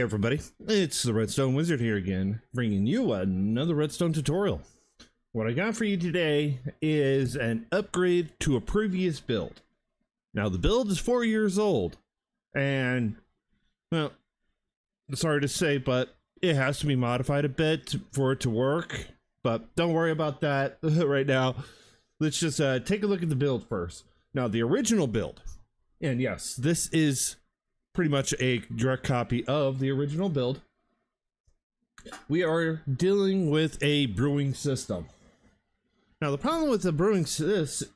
everybody, it's the Redstone Wizard here again, bringing you another Redstone tutorial. What I got for you today is an upgrade to a previous build. Now the build is 4 years old, and, well, sorry to say, but it has to be modified a bit for it to work, but don't worry about that right now. Let's just take a look at the build first. Now the original build, and yes, this is pretty much a direct copy of the original build. We are dealing with a brewing system. Now the problem with the brewing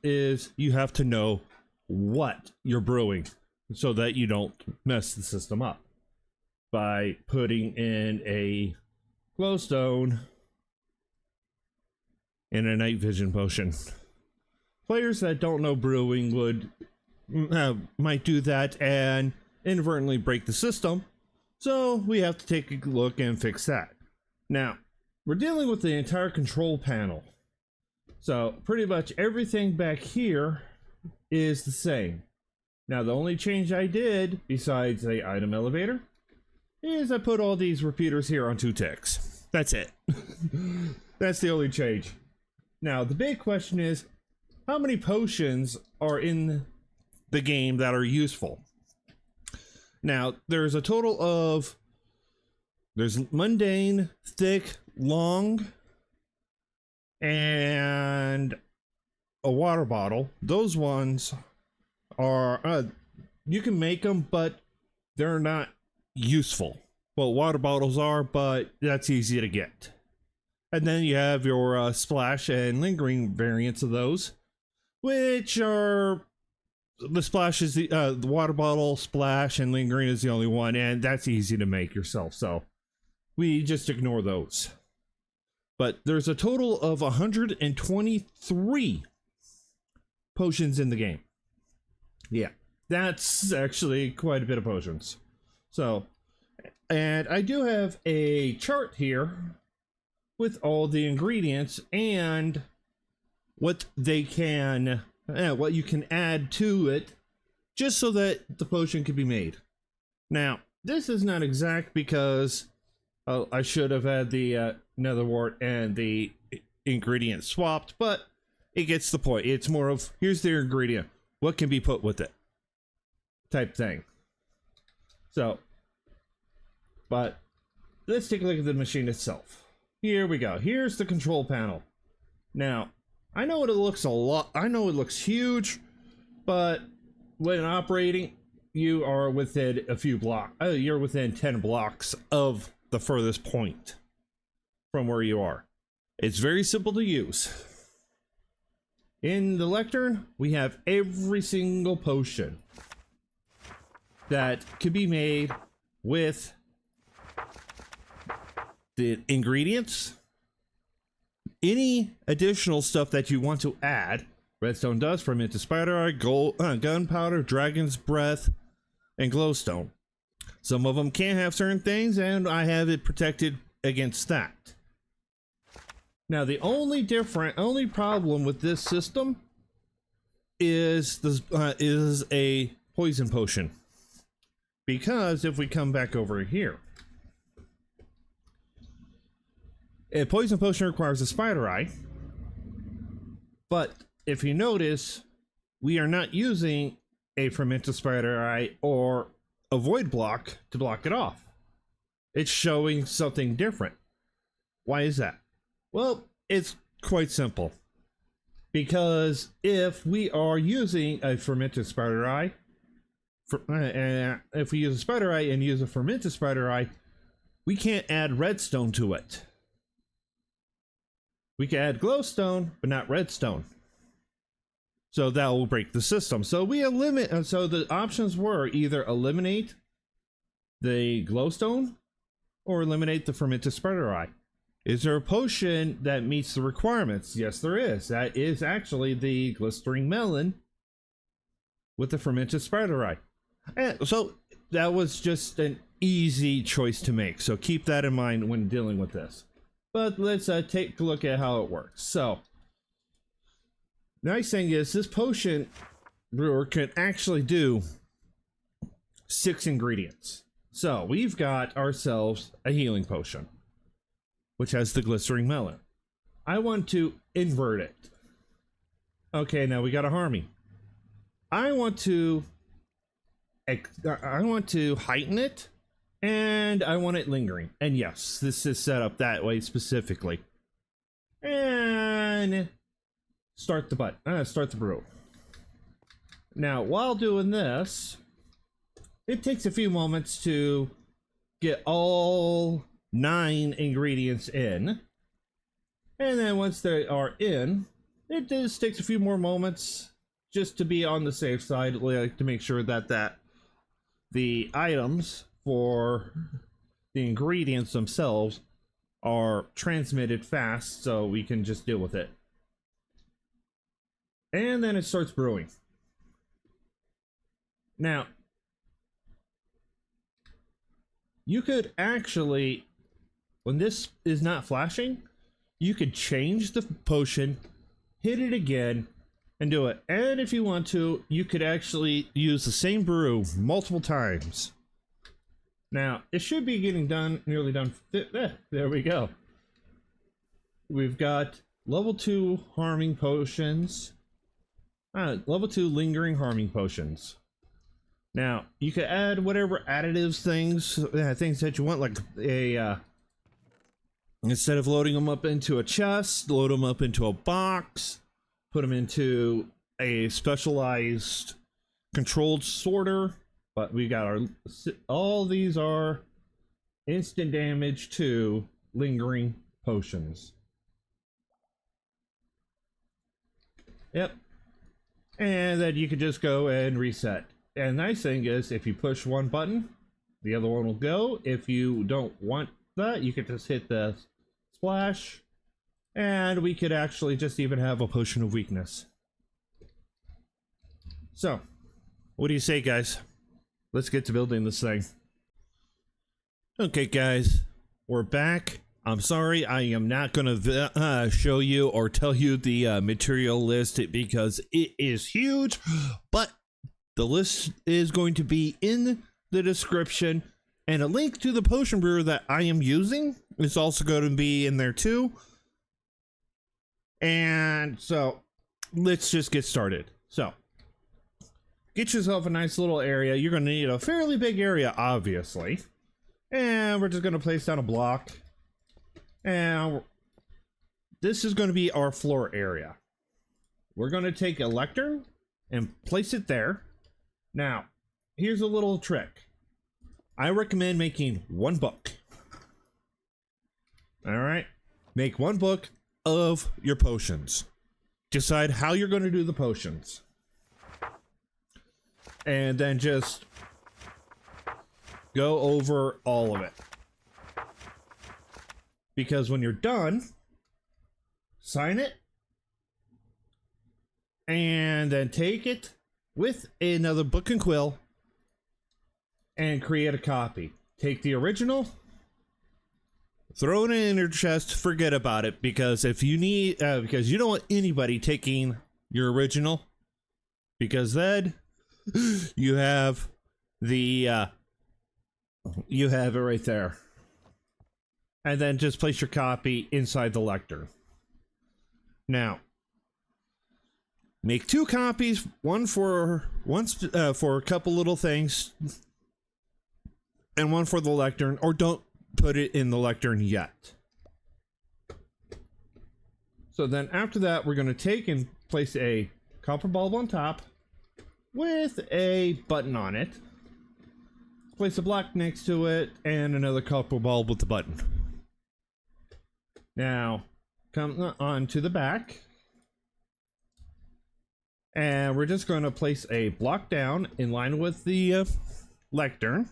is you have to know what you're brewing so that you don't mess the system up by putting in a glowstone and a night vision potion. Players that don't know brewing would might do that and inadvertently break the system, so we have to take a look and fix that. Now we're dealing with the entire control panel, so pretty much everything back here is the same. Now the only change I did, besides the item elevator, is I put all these repeaters here on 2 ticks. That's it. That's the only change. Now the big question is, how many potions are in the game that are useful? Now, there's a total of, there's mundane, thick, long, and a water bottle. Those ones are, you can make them, but they're not useful. Well, water bottles are, but that's easy to get. And then you have your splash and lingering variants of those, which are, the splash is the water bottle, splash, and lingering is the only one, and that's easy to make yourself, so we just ignore those. But there's a total of 123 potions in the game. Yeah, that's actually quite a bit of potions. So, and I do have a chart here with all the ingredients and what they can, what you can add to it, just so that the potion can be made. Now, this is not exact because I should have had the nether wart and the ingredients swapped, but it gets the point. It's more of, here's the ingredient, what can be put with it, type thing. So, but let's take a look at the machine itself. Here we go. Here's the control panel. Now, I know it looks a lot, I know it looks huge, but when operating, you are within a few blocks, you're within 10 blocks of the furthest point from where you are. It's very simple to use. In the Lectern, we have every single potion that can be made with the ingredients. Any additional stuff that you want to add, Redstone Dust, fermented spider eye, gunpowder, dragon's breath, and glowstone. Some of them can't have certain things, and I have it protected against that. Now the only problem with this system is a poison potion, because if we come back over here, a poison potion requires a spider eye, but if you notice, we are not using a fermented spider eye or a void block to block it off. It's showing something different. Why is that? Well, it's quite simple. Because if we are using a fermented spider eye, if we use a spider eye and use a fermented spider eye, we can't add redstone to it. We can add glowstone, but not redstone. So that will break the system. So we eliminate, so the options were either eliminate the glowstone or eliminate the fermented spider eye. Is there a potion that meets the requirements? Yes, there is. That is actually the glistering melon with the fermented spider eye. And so that was just an easy choice to make. So keep that in mind when dealing with this. But let's take a look at how it works. So, nice thing is this potion brewer can actually do 6 ingredients. So we've got ourselves a healing potion, which has the glistering melon. I want to invert it. Okay, now we got a harming. I want to heighten it, and I want it lingering. And yes, this is set up that way specifically. And start the brew. Now, while doing this, it takes a few moments to get all 9 ingredients in. And then once they are in, it just takes a few more moments just to be on the safe side, like to make sure that the items for the ingredients themselves are transmitted fast so we can just deal with it. And then it starts brewing. Now, you could actually, when this is not flashing, you could change the potion, hit it again, and do it. And if you want to, you could actually use the same brew multiple times. Now, it should be getting done, nearly done. There we go. We've got level 2 harming potions. Level 2 lingering harming potions. Now, you could add whatever additives things that you want, like a, instead of loading them up into a chest, load them up into a box, put them into a specialized controlled sorter. But we got all these are instant damage to lingering potions. Yep. And then you could just go and reset. And the nice thing is, if you push one button, the other one will go. If you don't want that, you could just hit the splash. And we could actually just even have a potion of weakness. So, what do you say, guys? Let's get to building this thing. Okay, guys, we're back. I'm sorry, I am not gonna show you or tell you the material list because it is huge, but the list is going to be in the description, and a link to the potion brewer that I am using is also going to be in there too. And so let's just get started. So get yourself a nice little area. You're going to need a fairly big area, obviously. And we're just going to place down a block. And this is going to be our floor area. We're going to take a lectern and place it there. Now, here's a little trick. I recommend making one book. All right? Make one book of your potions. Decide how you're going to do the potions. And then just go over all of it. Because when you're done, sign it. And then take it with another book and quill and create a copy. Take the original, throw it in your chest, forget about it, because if you need, because you don't want anybody taking your original, because then you have the, you have it right there. And then just place your copy inside the lectern. Now, make 2 copies, one for a couple little things, and one for the lectern, or don't put it in the lectern yet. So then after that, we're going to take and place a copper bulb on top with a button on it. Place a block next to it and another copper bulb with the button. Now, come on to the back. And we're just going to place a block down in line with the lectern.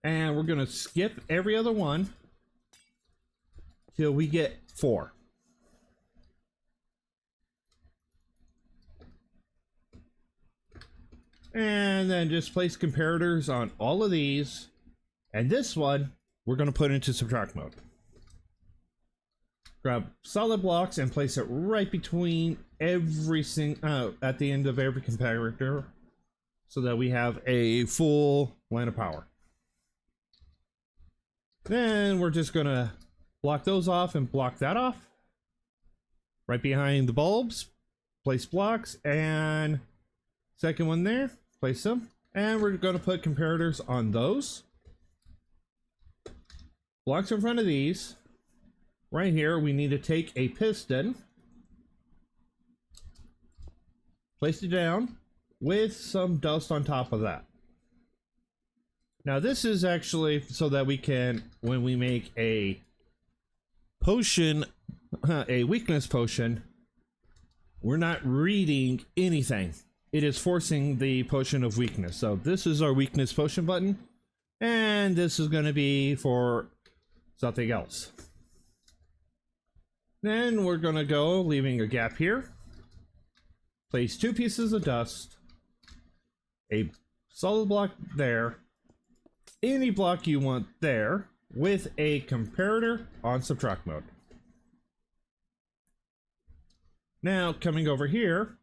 And we're going to skip every other one till we get 4. And then just place comparators on all of these. And this one, we're going to put into subtract mode. Grab solid blocks and place it right between every at the end of every comparator, so that we have a full line of power. Then we're just gonna block those off and block that off. Right behind the bulbs, place blocks, and second one there, place them. And we're gonna put comparators on those. Blocks in front of these. Right here, we need to take a piston, place it down with some dust on top of that. Now this is actually so that we can, when we make a potion, a weakness potion, we're not reading anything. It is forcing the potion of weakness. So this is our weakness potion button, and this is going to be for something else. Then we're going to go, leaving a gap here, place 2 pieces of dust, a solid block there, any block you want there, with a comparator on subtract mode. Now coming over here,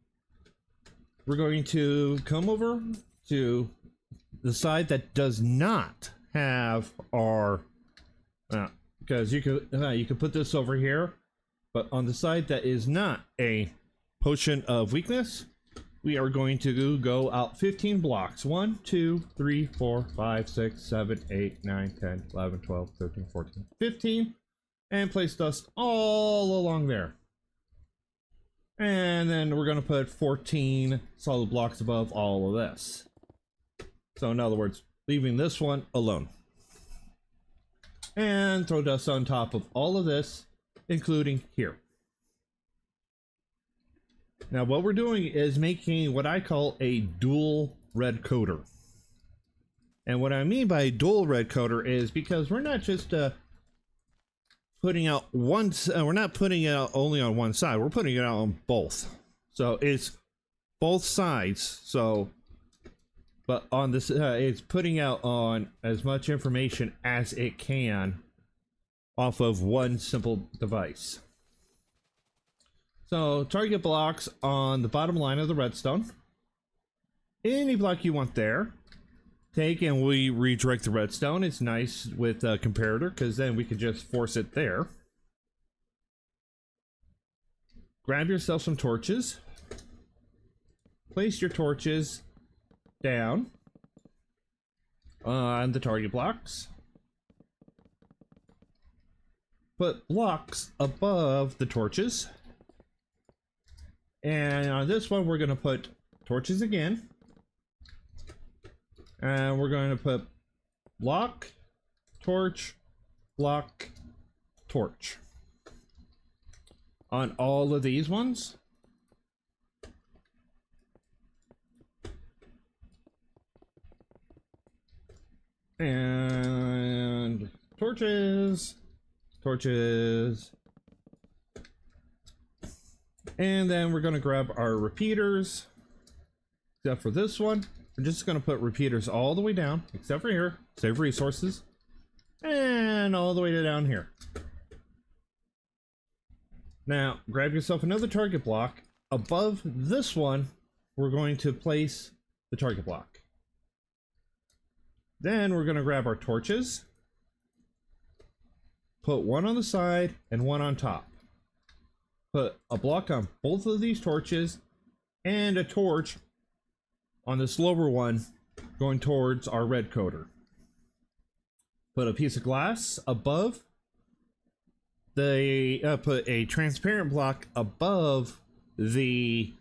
we're going to come over to the side that does not have our because you could put this over here, but on the side that is not a potion of weakness, we are going to go out 15 blocks. 1, 2, 3, 4, 5, 6, 7, 8, 9, 10, 11, 12, 13, 14, 15, and place dust all along there. And then we're going to put 14 solid blocks above all of this. So in other words, leaving this one alone. And throw dust on top of all of this, including here. Now what we're doing is making what I call a dual red coater. And what I mean by dual red coater is because we're not just putting out one, we're not putting it out only on one side, we're putting it out on both. So it's both sides. So, but on this, it's putting out on as much information as it can off of one simple device. So target blocks on the bottom line of the redstone. Any block you want there. Take and we redirect the redstone. It's nice with a comparator because then we can just force it there. Grab yourself some torches. Place your torches down on the target blocks. Put blocks above the torches. And on this one, we're going to put torches again. And we're going to put block, torch, block, torch on all of these ones. And torches, torches. And then we're going to grab our repeaters, except for this one. We're just going to put repeaters all the way down, except for here, save resources, and all the way down here. Now, grab yourself another target block. Above this one, we're going to place the target block. Then we're going to grab our torches, put one on the side and one on top. Put a block on both of these torches and a torch on this lower one going towards our red coater. Put a piece of glass above the put a transparent block above the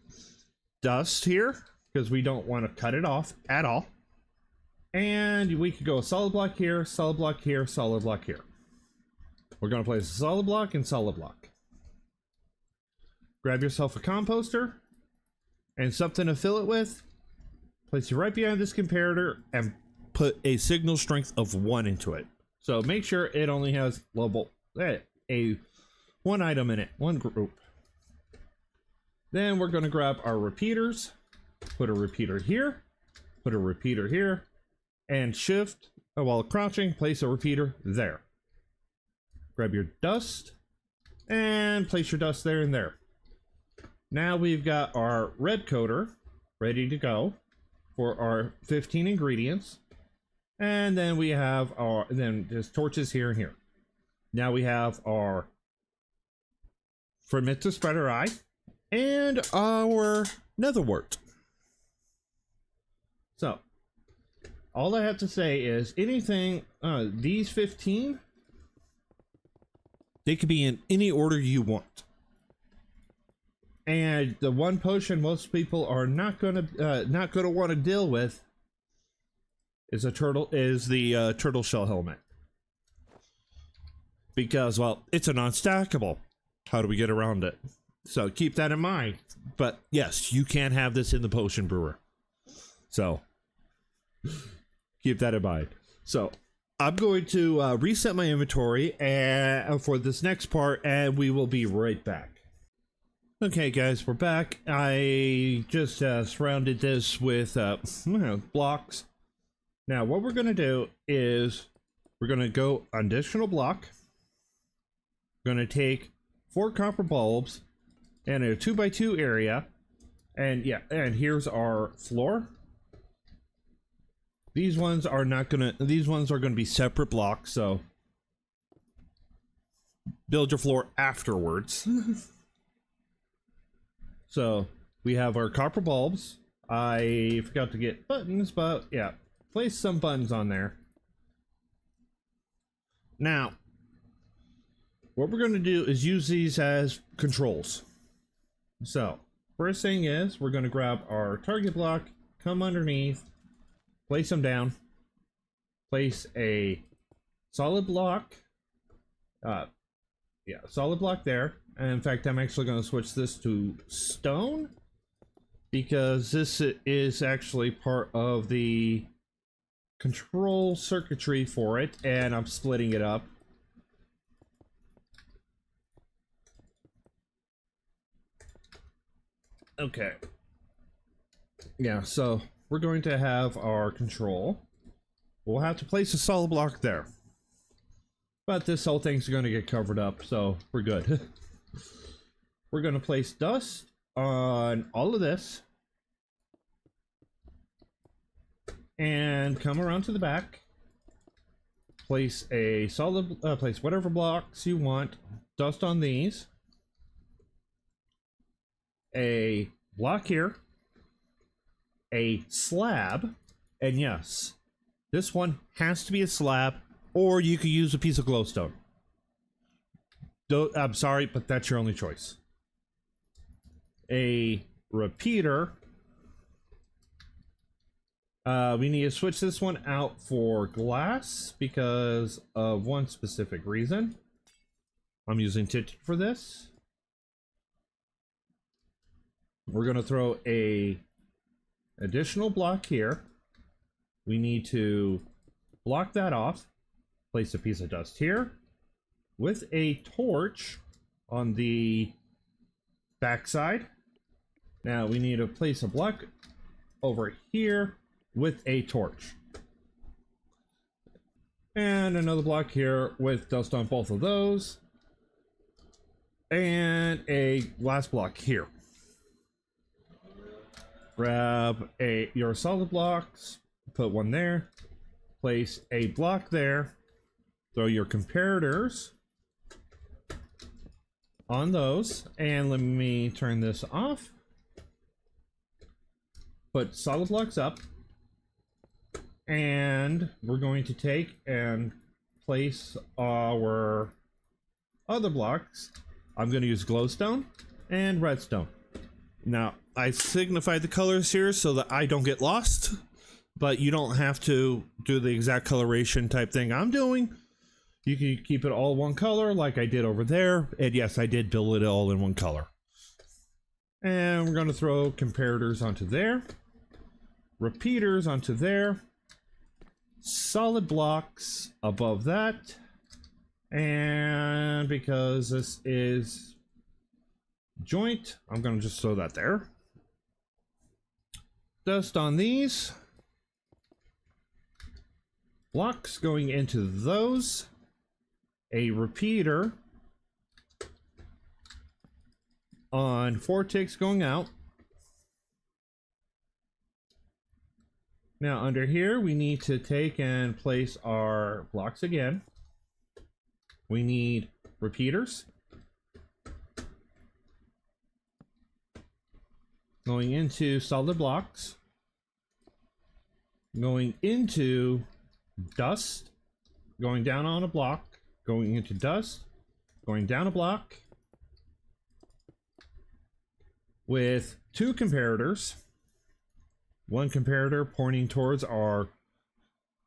dust here because we don't want to cut it off at all. And we could go a solid block here, solid block here, solid block here. We're going to place a solid block and solid block. Grab yourself a composter and something to fill it with. Place it right behind this comparator and put a signal strength of 1 into it. So make sure it only has level one item in it, one group. Then we're going to grab our repeaters, put a repeater here, put a repeater here, and shift while crouching, place a repeater there. Grab your dust and place your dust there and there. Now we've got our red coater ready to go for our 15 ingredients. And then we have our, and then there's torches here and here. Now we have our fermentor spreader eye and our nether wart. So all I have to say is anything, these 15, they could be in any order you want. And the one potion most people are not gonna want to deal with is the turtle shell helmet, because, well, it's a non-stackable. How do we get around it? So keep that in mind. But yes, you can have this in the potion brewer. So keep that in mind. So I'm going to reset my inventory and for this next part, and we will be right back. Okay, guys, we're back. I just surrounded this with blocks. Now, what we're going to do is we're going to go additional block. We're going to take 4 copper bulbs and a 2x2 area, and yeah, and here's our floor. These ones are not gonna. These ones are going to be separate blocks, so build your floor afterwards. So we have our copper bulbs. I forgot to get buttons, but yeah, place some buttons on there. Now, what we're going to do is use these as controls. So first thing is we're going to grab our target block, come underneath, place them down, place a solid block. Yeah, solid block there. And in fact, I'm actually going to switch this to stone because this is actually part of the control circuitry for it, and I'm splitting it up. Okay. Yeah, so we're going to have our control. We'll have to place a solid block there. But this whole thing's going to get covered up, so we're good. We're going to place dust on all of this. And come around to the back. Place a solid, place whatever blocks you want. Dust on these. A block here. A slab. And yes, this one has to be a slab, or you could use a piece of glowstone. I'm sorry, but that's your only choice. A repeater. We need to switch this one out for glass because of one specific reason. I'm using tinted for this. We're going to throw a additional block here. We need to block that off. Place a piece of dust here with a torch on the backside. Now we need to place a block over here with a torch. And another block here with dust on both of those. And a glass block here. Grab your solid blocks, put one there, place a block there, throw your comparators on those, and let me turn this off. Put solid blocks up, and we're going to take and place our other blocks. I'm going to use glowstone and redstone. Now, I signified the colors here so that I don't get lost, but you don't have to do the exact coloration type thing I'm doing. You can keep it all one color like I did over there, and yes, I did build it all in one color. And we're going to throw comparators onto there, repeaters onto there, solid blocks above that, and because this is joint, I'm going to just throw that there. Dust on these. Blocks going into those. A repeater on 4 ticks going out. Now under here, we need to take and place our blocks again. We need repeaters. Going into solid blocks. Going into dust. Going down on a block. Going into dust. Going down a block. With 2 comparators. 1 comparator pointing towards our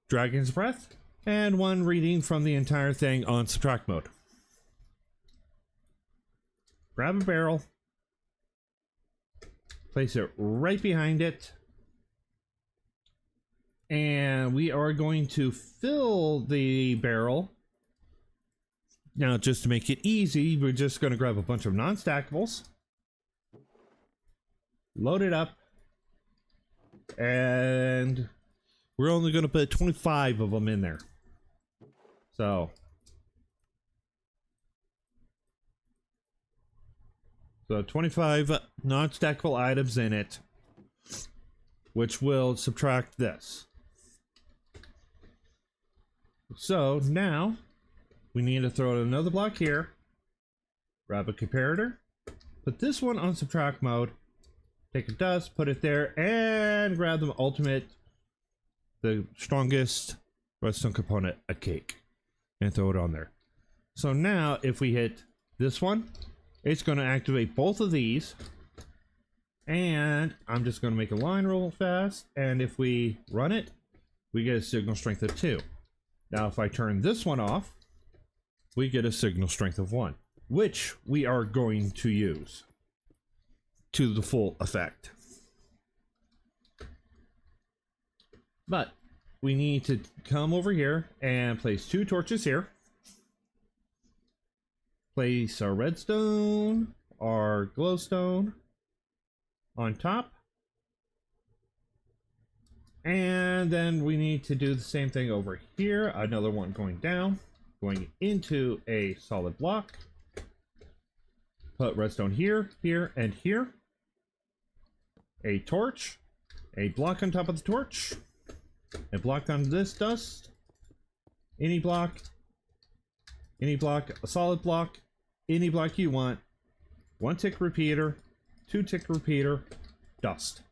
dragon's breath, and 1 reading from the entire thing on subtract mode. Grab a barrel, place it right behind it, and we are going to fill the barrel. Now, just to make it easy, we're just going to grab a bunch of non-stackables, load it up, and we're only going to put 25 of them in there. So 25 non-stackable items in it, which will subtract this. So now we need to throw another block here, grab a comparator, put this one on subtract mode, take a dust, put it there, and grab the ultimate, the strongest redstone component, a cake, and throw it on there. So now if we hit this one, it's going to activate both of these, and I'm just going to make a line real fast, and if we run it, we get a signal strength of 2. Now if I turn this one off, we get a signal strength of 1, which we are going to use to the full effect. But we need to come over here and place 2 torches here. Place our redstone, our glowstone on top. And then we need to do the same thing over here. Another one going down, going into a solid block. Put redstone here, here, and here. A torch, a block on top of the torch, a block on this dust, any block, a solid block, any block you want, 1 tick repeater, 2 tick repeater, dust.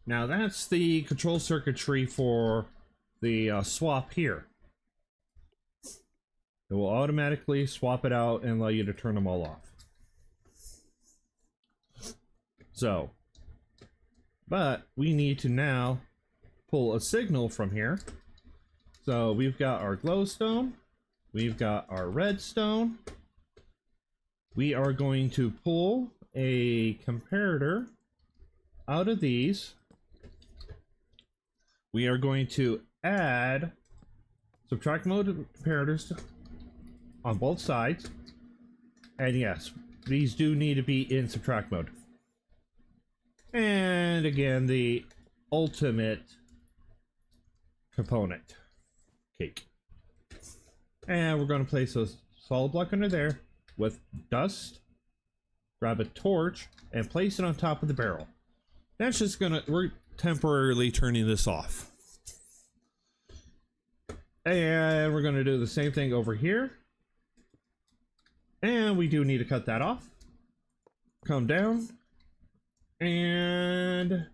Now that's the control circuitry for the swap here. It will automatically swap it out and allow you to turn them all off. So, but we need to now pull a signal from here. So we've got our glowstone, we've got our redstone. We are going to pull a comparator out of these. We are going to add subtract mode comparators on both sides. And yes, these do need to be in subtract mode. And again, the ultimate component, cake. And we're going to place a solid block under there with dust, grab a torch, and place it on top of the barrel. That's just gonna, we're temporarily turning this off. And we're going to do the same thing over here. And we do need to cut that off. Come down and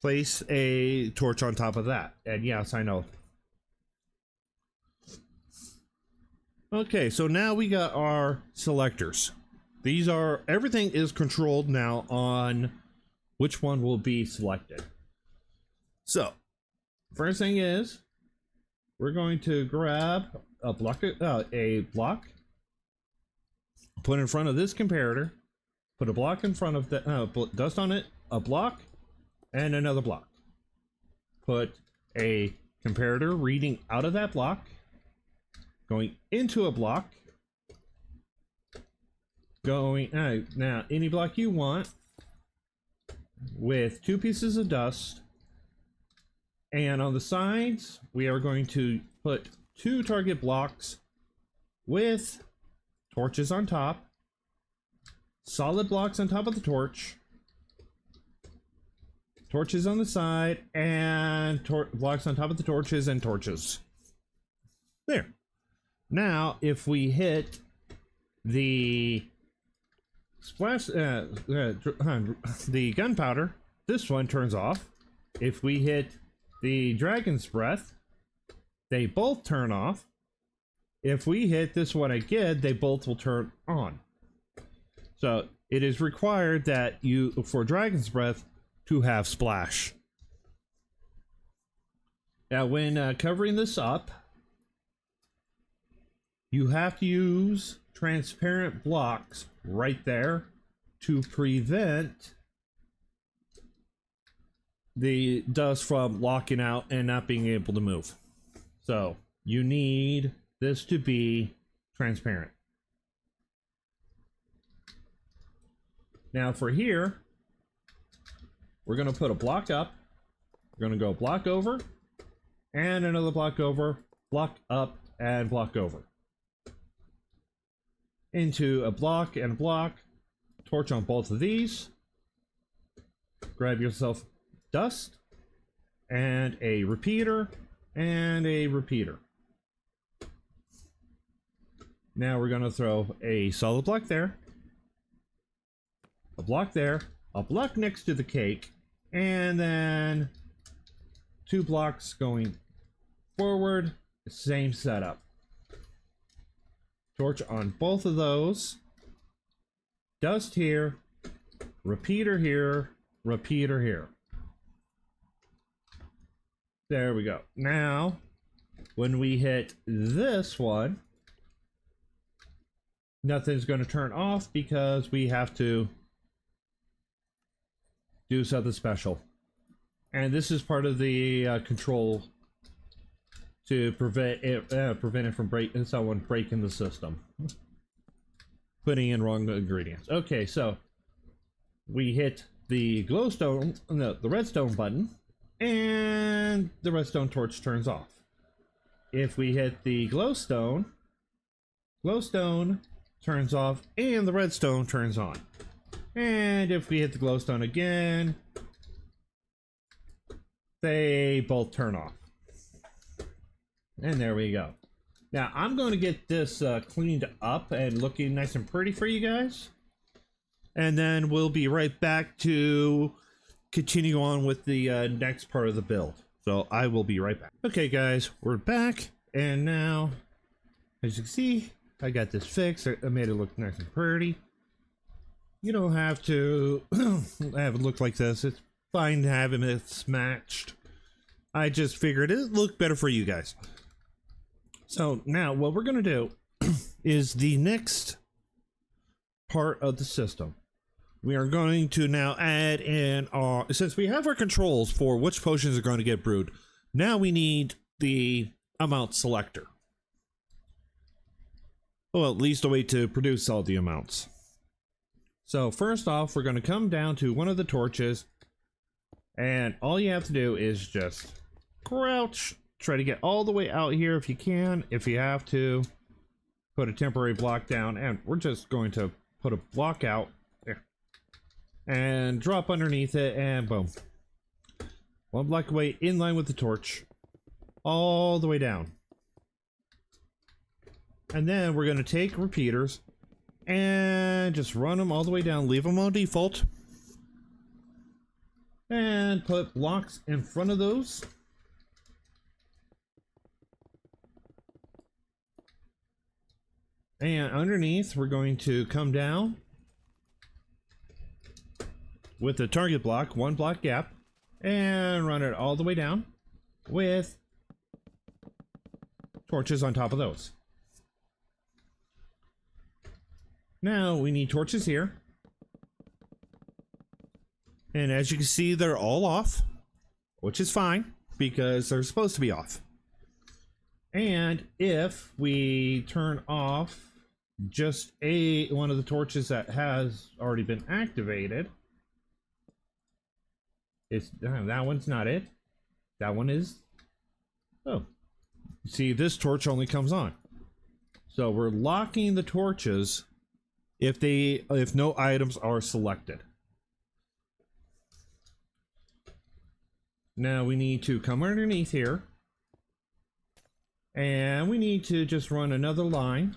place a torch on top of that. And yes, I know. Okay, so now we got our selectors. These are, everything is controlled now on which one will be selected. So, first thing is, we're going to grab a block, put in front of this comparator, put a block in front of the, dust on it, a block, and another block. Put a comparator reading out of that block, going into a block, going, now any block you want, with 2 pieces of dust, and on the sides, we are going to put 2 target blocks with torches on top, solid blocks on top of the torch, torches on the side, and blocks on top of the torches, and torches. There. Now, if we hit the splash, the gunpowder, this one turns off. If we hit the dragon's breath, they both turn off. If we hit this one again, they both will turn on. So it is required that you, for dragon's breath, to have splash. Now, when covering this up, you have to use transparent blocks right there to prevent the dust from locking out and not being able to move. So you need this to be transparent. Now for here, we're going to put a block up. We're going to go block over and another block over, block up and block over. Into a block and a block. Torch on both of these. Grab yourself dust and a repeater and a repeater. Now we're going to throw a solid block there, a block there, a block next to the cake, and then 2 blocks going forward. Same setup. Torch on both of those. Dust here, repeater here, repeater here. There we go. Now, when we hit this one, nothing's going to turn off because we have to do something special. And this is part of the control to prevent it from someone breaking the system. Putting in wrong ingredients. Okay, so we hit the glowstone, no, the redstone button, and the redstone torch turns off. If we hit the glowstone turns off and the redstone turns on. And if we hit the glowstone again, they both turn off. And there we go. Now I'm going to get this cleaned up and looking nice and pretty for you guys. And then we'll be right back to continue on with the next part of the build. So I will be right back. Okay guys, we're back. And now, as you can see, I got this fixed. I made it look nice and pretty. You don't have to have it look like this. It's fine having it matched. I just figured it looked better for you guys. So now what we're going to do is the next part of the system. We are going to now add in our, since we have our controls for which potions are going to get brewed, now we need the amount selector. Well, at least a way to produce all the amounts. So first off, we're going to come down to one of the torches, and all you have to do is just crouch, try to get all the way out here if you can. If you have to, put a temporary block down, and we're just going to put a block out there and drop underneath it, and boom. One block away, in line with the torch, all the way down. And then we're going to take repeaters and just run them all the way down, leave them on default, and put blocks in front of those. And underneath, we're going to come down with the target block, 1 block gap, and run it all the way down with torches on top of those. Now we need torches here. And as you can see, they're all off, which is fine because they're supposed to be off. And if we turn off just one of the torches that has already been activated, that one's not it. That one is. Oh, see, this torch only comes on. So we're locking the torches if no items are selected. Now we need to come underneath here. And we need to just run another line.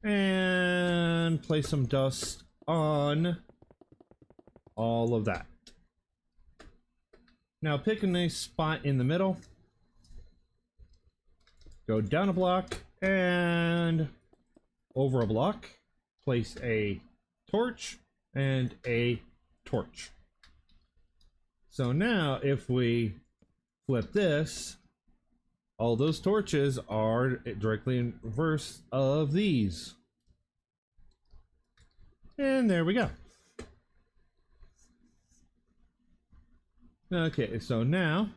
And place some dust on all of that. Now pick a nice spot in the middle. Go down a block and over a block. Place a torch and a torch. So now if we flip this, all those torches are directly in reverse of these. And there we go. Okay, so now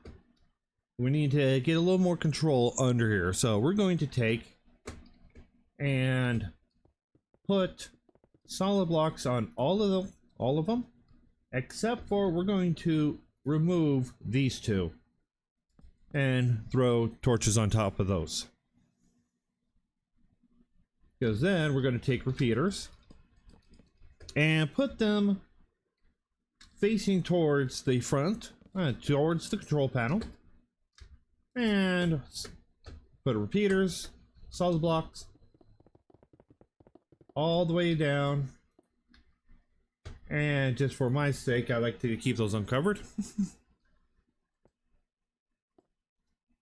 we need to get a little more control under here. So we're going to take and put solid blocks on all of them, except for we're going to remove these two and throw torches on top of those. Because then we're going to take repeaters and put them facing towards the front, towards the control panel, and put repeaters, solid blocks, all the way down. And just for my sake, I like to keep those uncovered.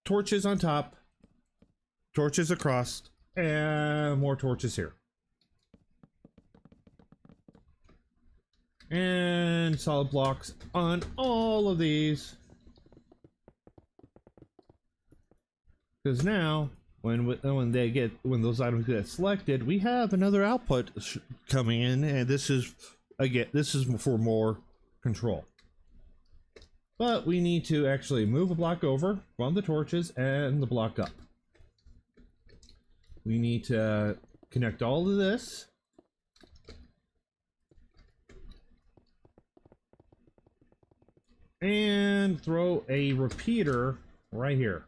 Torches on top, torches across, and more torches here. And solid blocks on all of these. Because now, when those items get selected, we have another output coming in, and this is for more control. But we need to actually move a block over from the torches and the block up. We need to connect all of this. And throw a repeater right here.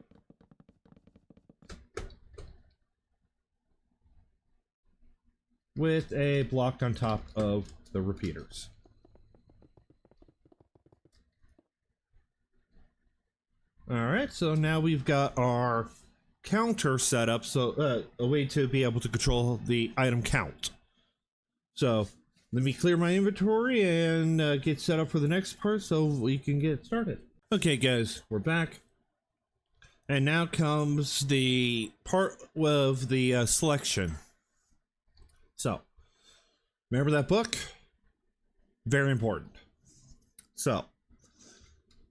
With a block on top of the repeaters. Alright, so now we've got our counter set up, so a way to be able to control the item count. So let me clear my inventory and get set up for the next part so we can get started. Okay guys, we're back. And now comes the part of the selection. So, remember that book? Very important. So,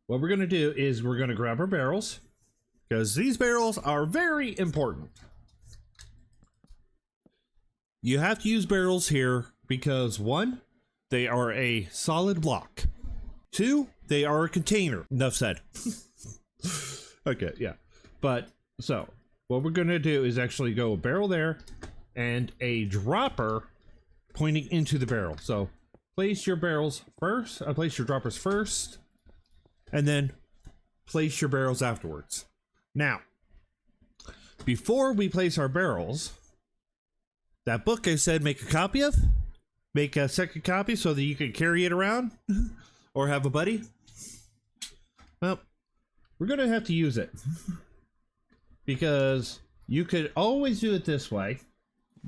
what we're going to do is we're going to grab our barrels, because these barrels are very important. You have to use barrels here because 1, they are a solid block. 2, they are a container. Enough said. Okay, yeah. But, so, what we're going to do is actually go a barrel there and a dropper pointing into the barrel. So, place your barrels first, place your droppers first, and then place your barrels afterwards. Now, before we place our barrels, that book I said make a copy of, make a second copy so that you can carry it around or have a buddy. Well, we're gonna have to use it because you could always do it this way.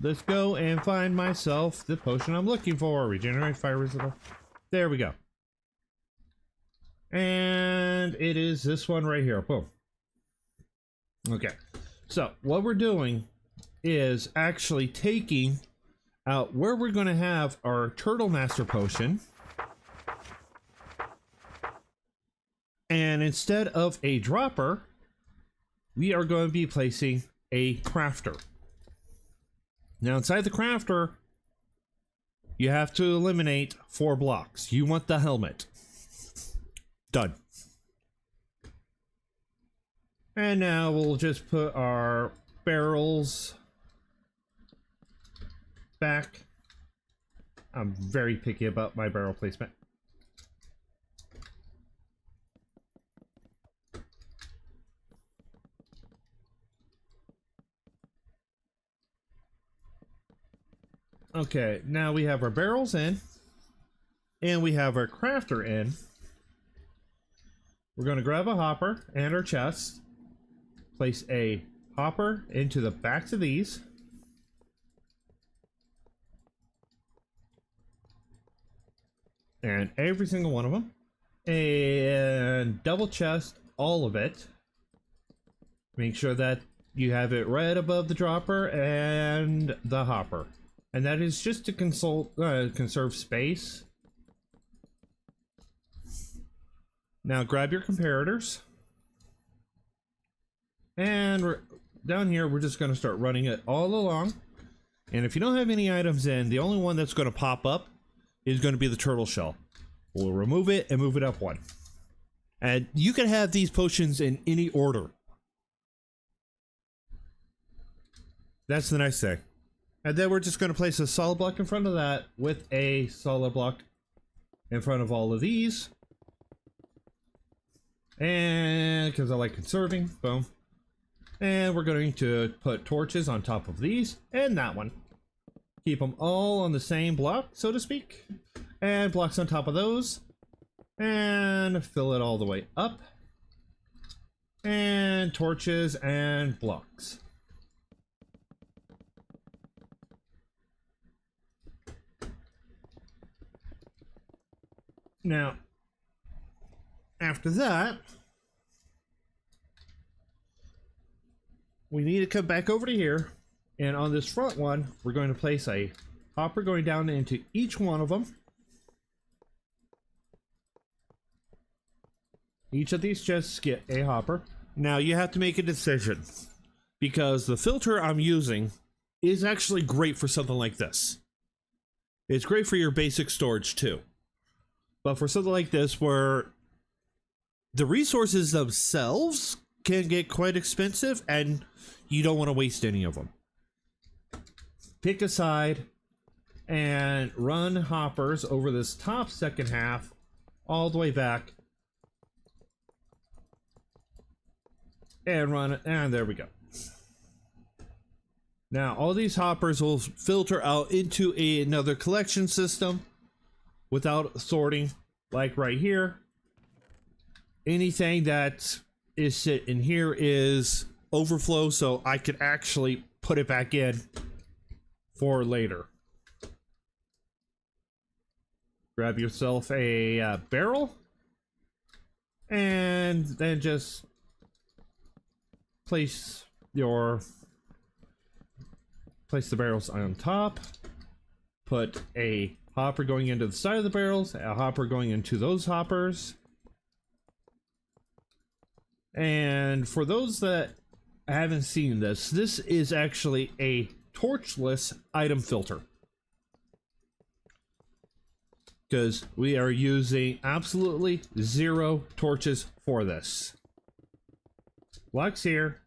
Let's go and find myself the potion I'm looking for. Regenerate fire resistance. There we go. And it is this one right here. Boom. Okay. So what we're doing is actually taking out where we're going to have our Turtle Master potion. And instead of a dropper, we are going to be placing a crafter. Now inside the crafter, you have to eliminate 4 blocks. You want the helmet. Done. And now we'll just put our barrels back. I'm very picky about my barrel placement. Okay, now we have our barrels in, and we have our crafter in. we're going to grab a hopper and our chest, place a hopper into the backs of these, and every single one of them, and double chest all of it. Make sure that you have it right above the dropper and the hopper, and that is just to conserve space. Now grab your comparators, and down here we're just going to start running it all along. And if you don't have any items in, the only one that's going to pop up is going to be the turtle shell. We'll remove it and move it up one. And you can have these potions in any order. That's the nice thing. And then we're just going to place a solid block in front of that with a solid block in front of all of these. And because I like conserving, boom. And we're going to put torches on top of these and that one. Keep them all on the same block, so to speak. And blocks on top of those. And fill it all the way up. And torches and blocks. Now, after that, we need to come back over to here, and on this front one, we're going to place a hopper going down into each one of them. Each of these chests get a hopper. Now you have to make a decision, because the filter I'm using is actually great for something like this. It's great for your basic storage too. But for something like this, where the resources themselves can get quite expensive and you don't want to waste any of them, pick a side and run hoppers over this top second half all the way back and run it, and there we go. Now all these hoppers will filter out into another collection system without sorting, like right here. Anything that is sitting here is overflow, so I could actually put it back in for later. Grab yourself a barrel, and then just place the barrels on top. Put a hopper going into the side of the barrels, a hopper going into those hoppers. And for those that haven't seen this, this is actually a torchless item filter, because we are using absolutely 0 torches for this. Blocks here,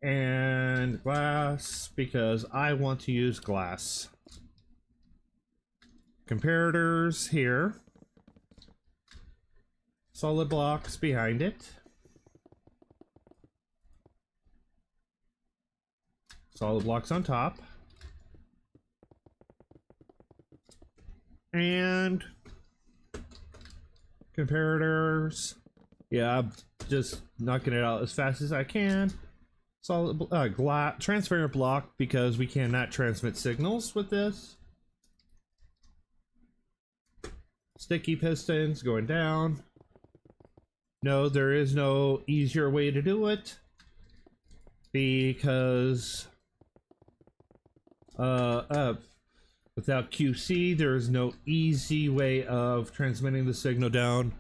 and glass, because I want to use glass. Comparators here. Solid blocks behind it. Solid blocks on top. And comparators. Yeah, I'm just knocking it out as fast as I can. Solid transparent block, because we cannot transmit signals with this. Sticky pistons going down. No, there is no easier way to do it, because without QC, there is no easy way of transmitting the signal down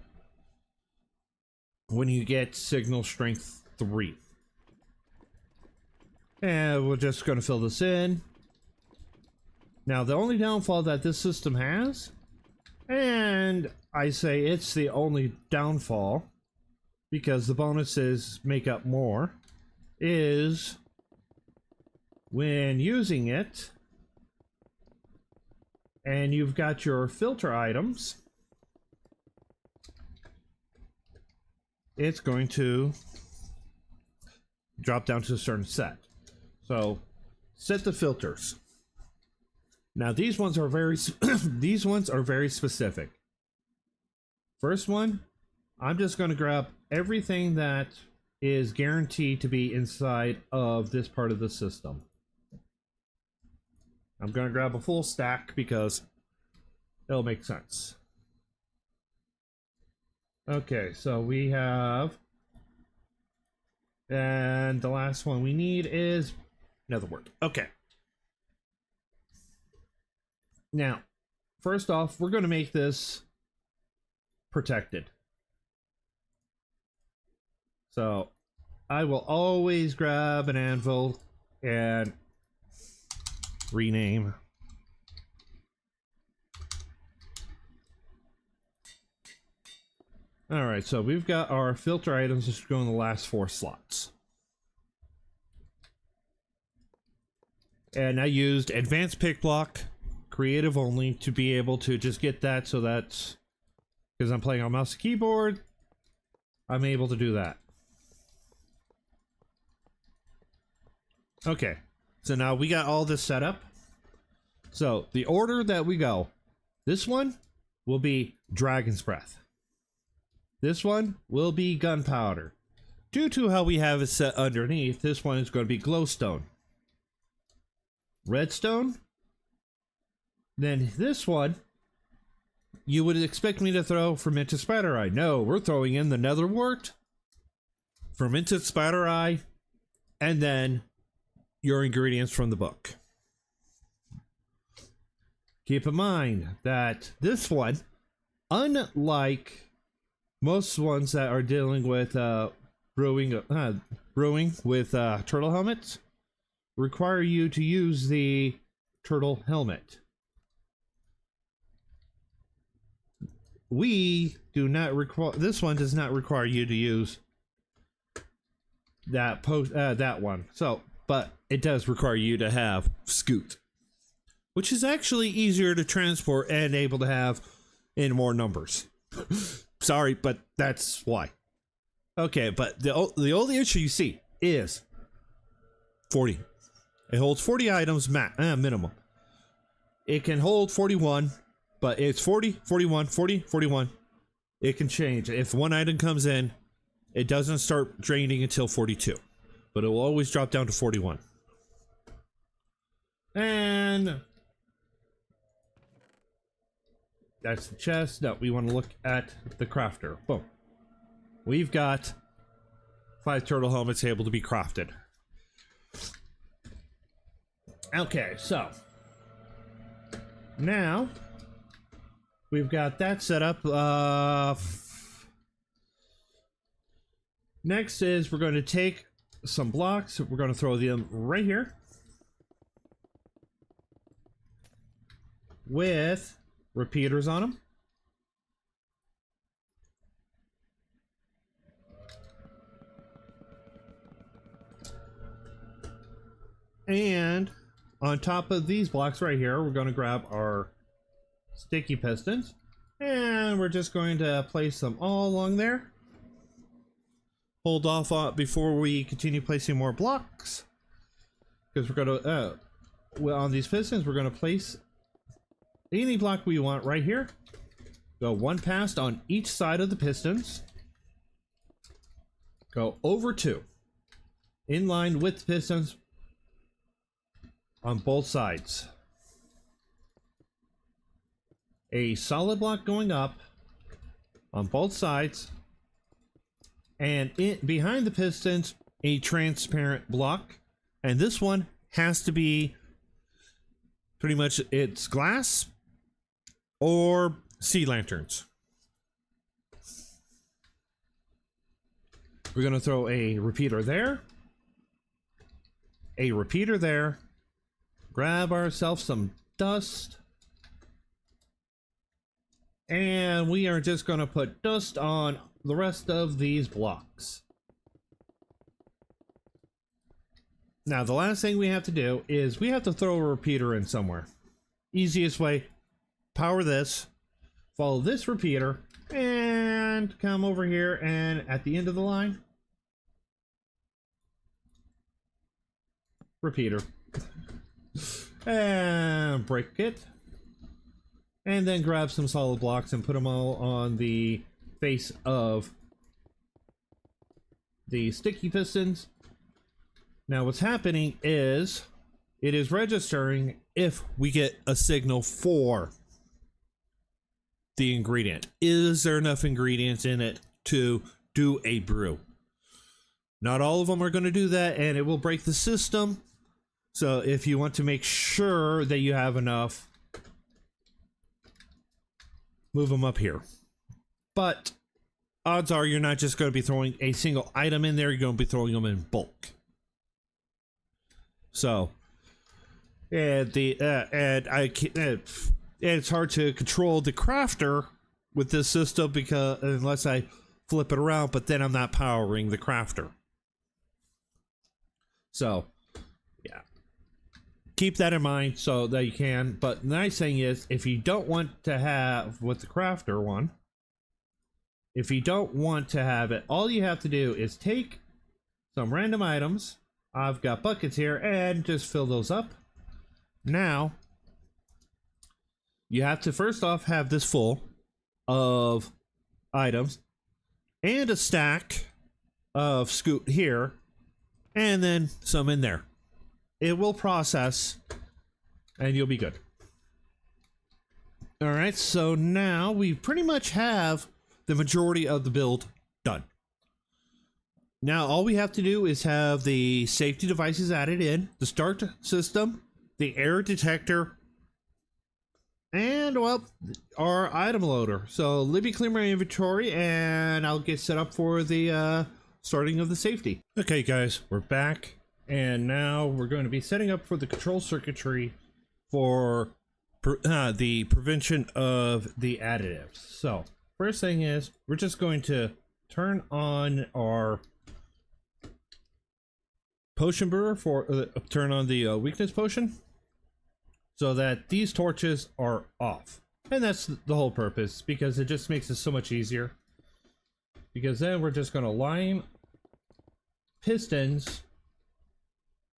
when you get signal strength 3. And we're just going to fill this in. Now, the only downfall that this system has, and I say it's the only downfall because the bonuses make up more, is when using it and you've got your filter items, it's going to drop down to a certain set. So set the filters. Now these ones are very these ones are very specific. First one I'm just going to grab everything that is guaranteed to be inside of this part of the system. I'm going to grab a full stack because it'll make sense. Okay, so we have, and the last one we need is another word. Okay. Now, first off, we're going to make this protected. So I will always grab an anvil and rename. Alright, so we've got our filter items which go in the last 4 slots. And I used advanced pick block, creative only, to be able to just get that, so that's, because I'm playing on mouse and keyboard, I'm able to do that. Okay, so now we got all this set up. So the order that we go, this one will be Dragon's Breath. This one will be Gunpowder. Due to how we have it set underneath, this one is going to be Glowstone. Redstone. Then this one, you would expect me to throw Fermented Spider Eye. No, we're throwing in the Netherwort, Fermented Spider Eye, and then your ingredients from the book. Keep in mind that this one, unlike most ones that are dealing with brewing with turtle helmets, require you to use the turtle helmet. We do not require, this one does not require you to use that that one. So, but it does require you to have scoot, which is actually easier to transport and able to have in more numbers. Sorry, but that's why. Okay, but the only issue you see is 40. It holds 40 items minimum. It can hold 41, but it's 40, 41, 40, 41. It can change. If one item comes in, it doesn't start draining until 42, but it will always drop down to 41. And that's the chest. No, we want to look at the crafter. Boom. We've got 5 turtle helmets able to be crafted. Okay, so now we've got that set up. Next is we're going to take some blocks. We're going to throw them right here with repeaters on them. And on top of these blocks right here, we're going to grab our sticky pistons, and we're just going to place them all along there. Hold off on before we continue placing more blocks, because we're going to on these pistons we're going to place any block we want right here. Go 1 past on each side of the pistons. Go over 2 in line with the pistons on both sides. A solid block going up on both sides, and behind the pistons a transparent block, and this one has to be pretty much, it's glass or sea lanterns. We're going to throw a repeater there, a repeater there, grab ourselves some dust, and we are just going to put dust on the rest of these blocks. Now the last thing we have to do is we have to throw a repeater in somewhere. Easiest way, power this, follow this repeater, and come over here, and at the end of the line, repeater. And break it, and then grab some solid blocks and put them all on the face of the sticky pistons. Now what's happening is it is registering if we get a signal for the ingredient. Is there enough ingredients in it to do a brew? Not all of them are going to do that, and it will break the system. So if you want to make sure that you have enough, move them up here. But odds are you're not just going to be throwing a single item in there, you're going to be throwing them in bulk. So, and it's hard to control the crafter with this system because unless I flip it around, but then I'm not powering the crafter. So, yeah, keep that in mind so that you can. But the nice thing is, if you don't want to have with the crafter one, if you don't want to have it, all you have to do is take some random items. I've got buckets here, and just fill those up. Now, you have to first off have this full of items and a stack of scoot here, and then some in there. It will process, and you'll be good. All right, so now we pretty much have the majority of the build done. Now all we have to do is have the safety devices added in, the start system, the error detector, and well, our item loader. So let me clear my inventory and I'll get set up for the starting of the safety. Okay guys, we're back, and now we're going to be setting up for the control circuitry for the prevention of the additives. So first thing is we're just going to turn on our potion brewer for turn on the weakness potion so that these torches are off, and that's the whole purpose, because it just makes it so much easier. Because then we're just going to line pistons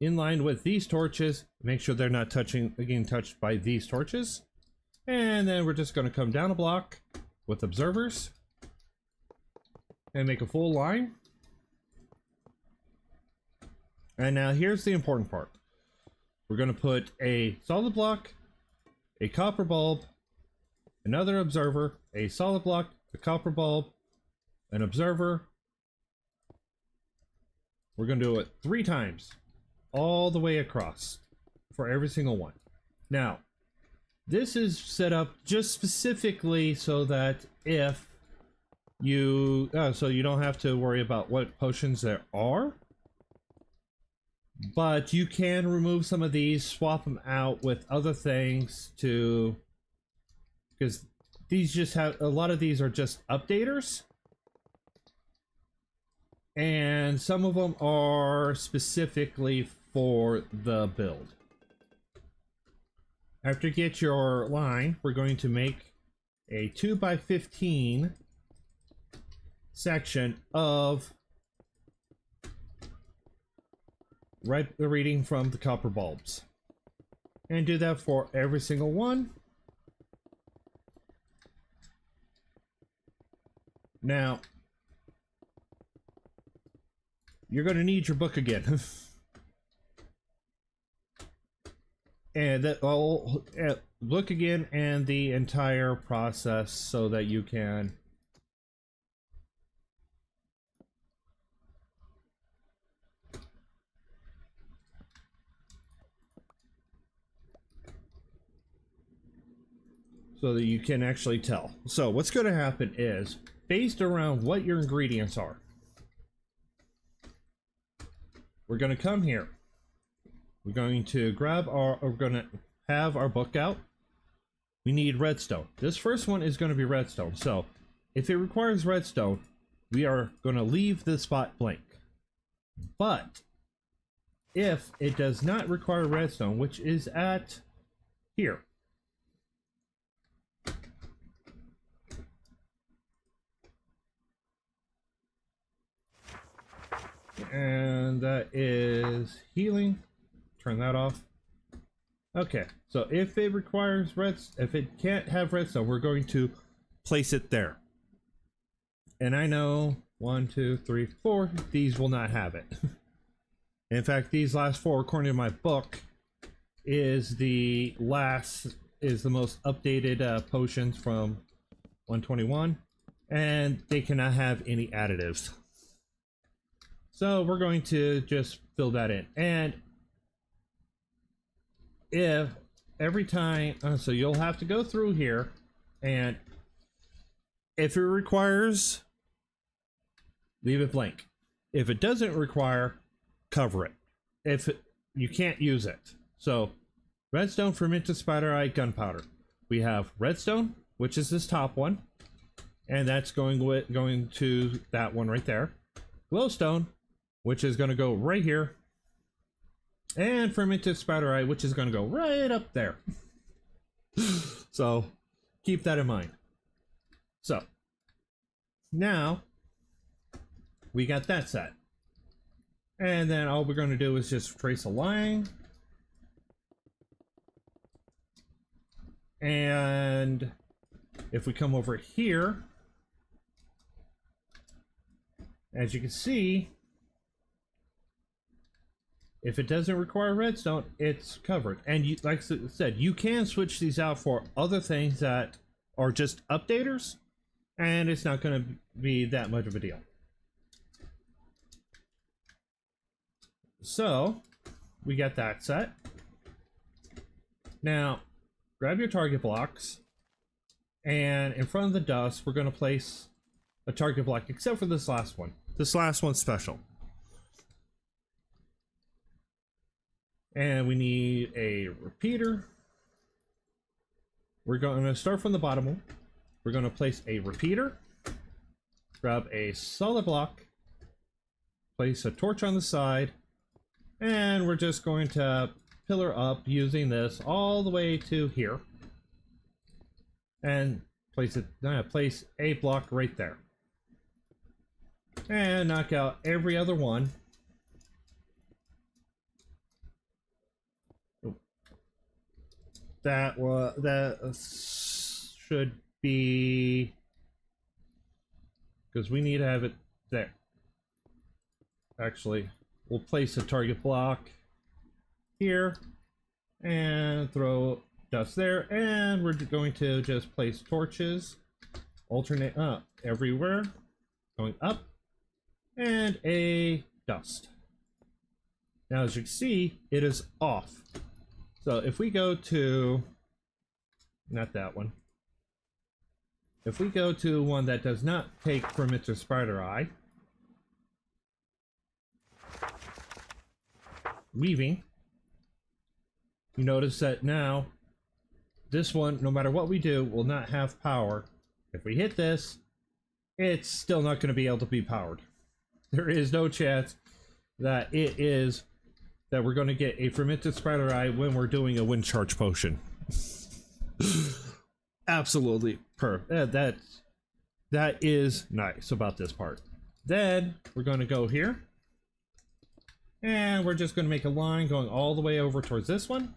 in line with these torches, make sure they're not getting touched by these torches, and then we're just going to come down a block with observers and make a full line. And now here's the important part. We're going to put a solid block, a copper bulb, another observer, a solid block, a copper bulb, an observer. We're going to do it 3 times, all the way across for every single one. Now, this is set up just specifically so that if you, so you don't have to worry about what potions there are. But you can remove some of these, swap them out with other things to, because these just have, a lot of these are just updaters. And some of them are specifically for the build. After you get your line, we're going to make a 2x15 section of the reading from the copper bulbs, and do that for every single one. Now you're going to need your book again and that all look again and the entire process so that you can actually tell. So what's going to happen is, based around what your ingredients are, we're going to come here. We're going to we're going to have our book out. We need redstone. This first one is going to be redstone. So if it requires redstone, we are going to leave this spot blank. But if it does not require redstone, which is at here, and that is healing, turn that off. Okay, so if it requires if it can't have redstone, we're going to place it there. And I know 1, 2, 3, 4, these will not have it. In fact, these last 4, according to my book, is the most updated potions from 121, and they cannot have any additives. So we're going to just fill that in. And if every time, so you'll have to go through here, and if it requires, leave it blank. If it doesn't require, cover it. If you can't use it. So redstone, fermented spider eye, gunpowder. We have redstone, which is this top one, and that's going to that one right there. Glowstone, which is going to go right here, and fermented spider eye, which is going to go right up there. So keep that in mind. So now we got that set, and then all we're going to do is just trace a line, and if we come over here, as you can see, if it doesn't require redstone, it's covered. And you, like I said, you can switch these out for other things that are just updaters, and it's not going to be that much of a deal. So we got that set. Now grab your target blocks, and in front of the dust we're going to place a target block, except for this last one. This last one's special. And we need a repeater. We're going to start from the bottom one. We're going to place a repeater, grab a solid block, place a torch on the side, and we're just going to pillar up using this all the way to here, and place a block right there, and knock out every other one. That should be, because we need to have it there. Actually, we'll place a target block here and throw dust there, and we're going to just place torches, alternate up everywhere, going up, and a dust. Now as you can see, it is off. So if we go to, not that one, if we go to one that does not take fermented spider eye, weaving, you notice that now this one, no matter what we do, will not have power. If we hit this, it's still not going to be able to be powered. There is no chance that we're going to get a fermented spider eye when we're doing a wind charge potion. Absolutely perfect. That is nice about this part. Then we're going to go here, and we're just going to make a line going all the way over towards this one,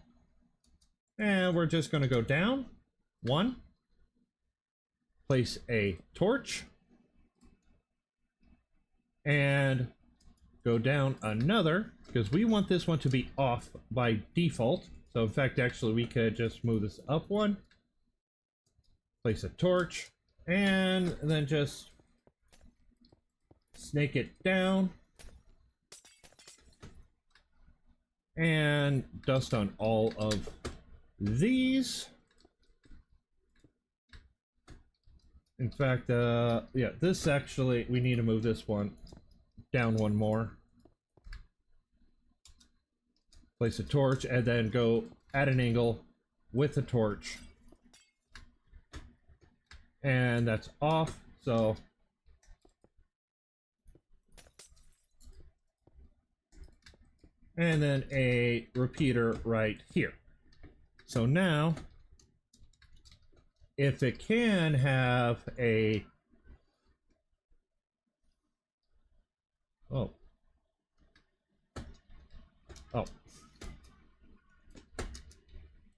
and we're just going to go down one, place a torch, and go down another, because we want this one to be off by default. So in fact, actually we could just move this up one, place a torch, and then just snake it down, and dust on all of these. In fact, yeah, this actually, we need to move this one down one more. Place a torch, and then go at an angle with the torch. And that's off, so. And then a repeater right here. So now, if it can have a, oh,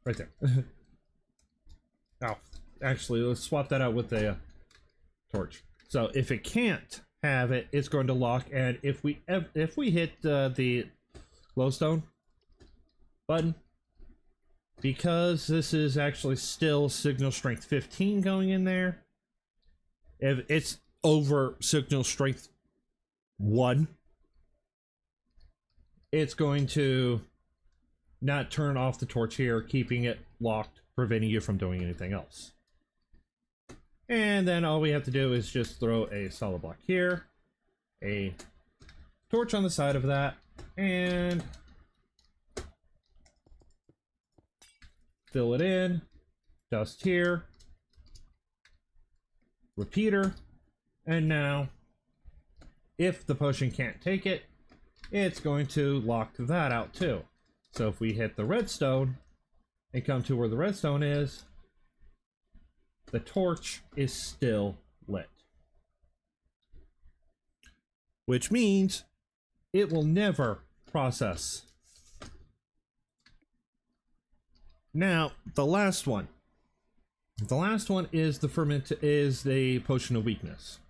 right there. Oh, actually, let's swap that out with a torch. So if it can't have it, it's going to lock. And if we hit the glowstone button, because this is actually still signal strength 15 going in there, if it's over signal strength 1, it's going to not turn off the torch here, keeping it locked, preventing you from doing anything else. And then all we have to do is just throw a solid block here, a torch on the side of that, and fill it in, dust here, repeater, and now if the potion can't take it, it's going to lock that out too. So if we hit the redstone and come to where the redstone is, the torch is still lit. Which means it will never process. Now, the last one. The last one is the potion of weakness.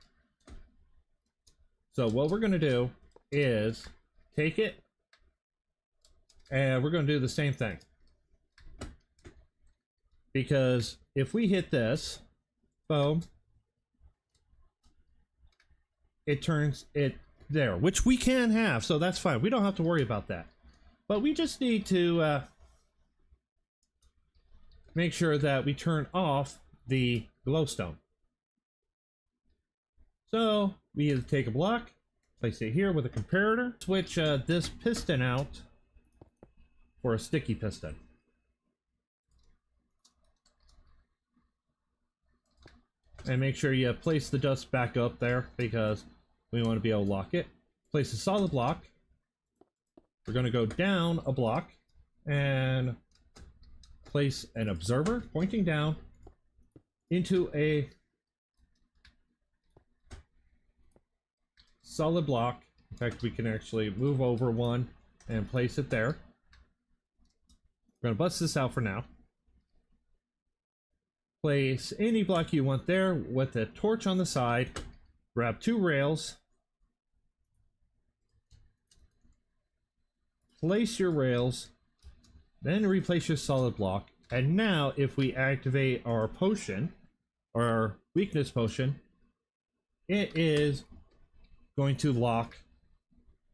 So what we're going to do is take it, and we're going to do the same thing. Because if we hit this, boom, it turns it there, which we can have, so that's fine. We don't have to worry about that. But we just need to make sure that we turn off the glowstone. So we either take a block, place it here with a comparator, switch this piston out for a sticky piston. And make sure you place the dust back up there because we want to be able to lock it. Place a solid block. We're going to go down a block and place an observer pointing down into a solid block. In fact, we can actually move over one and place it there. We're going to bust this out for now. Place any block you want there with a torch on the side. Grab 2 rails. Place your rails. Then replace your solid block. And now if we activate our potion, or our weakness potion, it is going to lock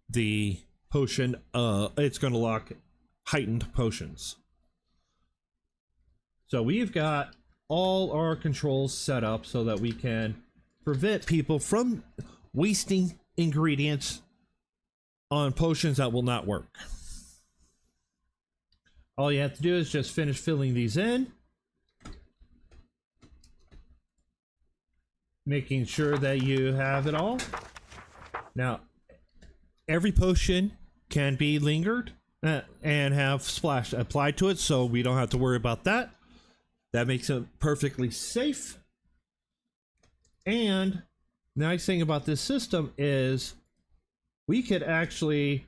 the potion. It's going to lock heightened potions. So we've got all our controls set up so that we can prevent people from wasting ingredients on potions that will not work. All you have to do is just finish filling these in, making sure that you have it all. Now, every potion can be lingered and have splash applied to it, so we don't have to worry about that. That makes it perfectly safe. And the nice thing about this system is we could actually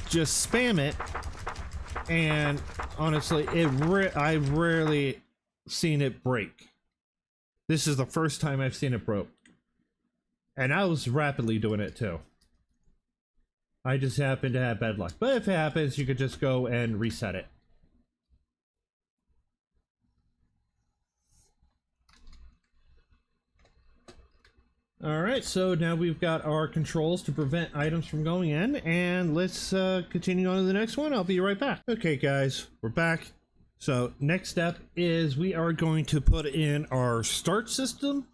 just spam it, and honestly, I've rarely seen it break. This is the first time I've seen it broke, and I was rapidly doing it too. I just happened to have bad luck. But if it happens, you could just go and reset it. Alright, so now we've got our controls to prevent items from going in. And let's continue on to the next one. I'll be right back. Okay, guys, we're back. So next step is we are going to put in our start system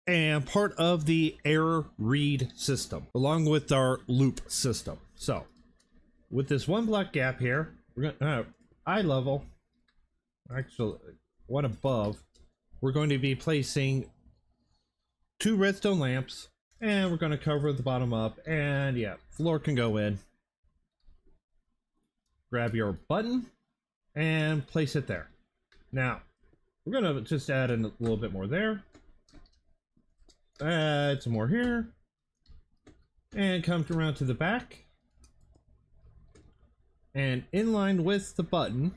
and part of the error read system, along with our loop system. So, with this 1 block gap here, we're going to eye level, actually one above, we're going to be placing 2 redstone lamps, and we're going to cover the bottom up, and yeah, floor can go in. Grab your button and place it there. Now, we're going to just add in a little bit more there. Add some more here, and come around to the back, and in line with the button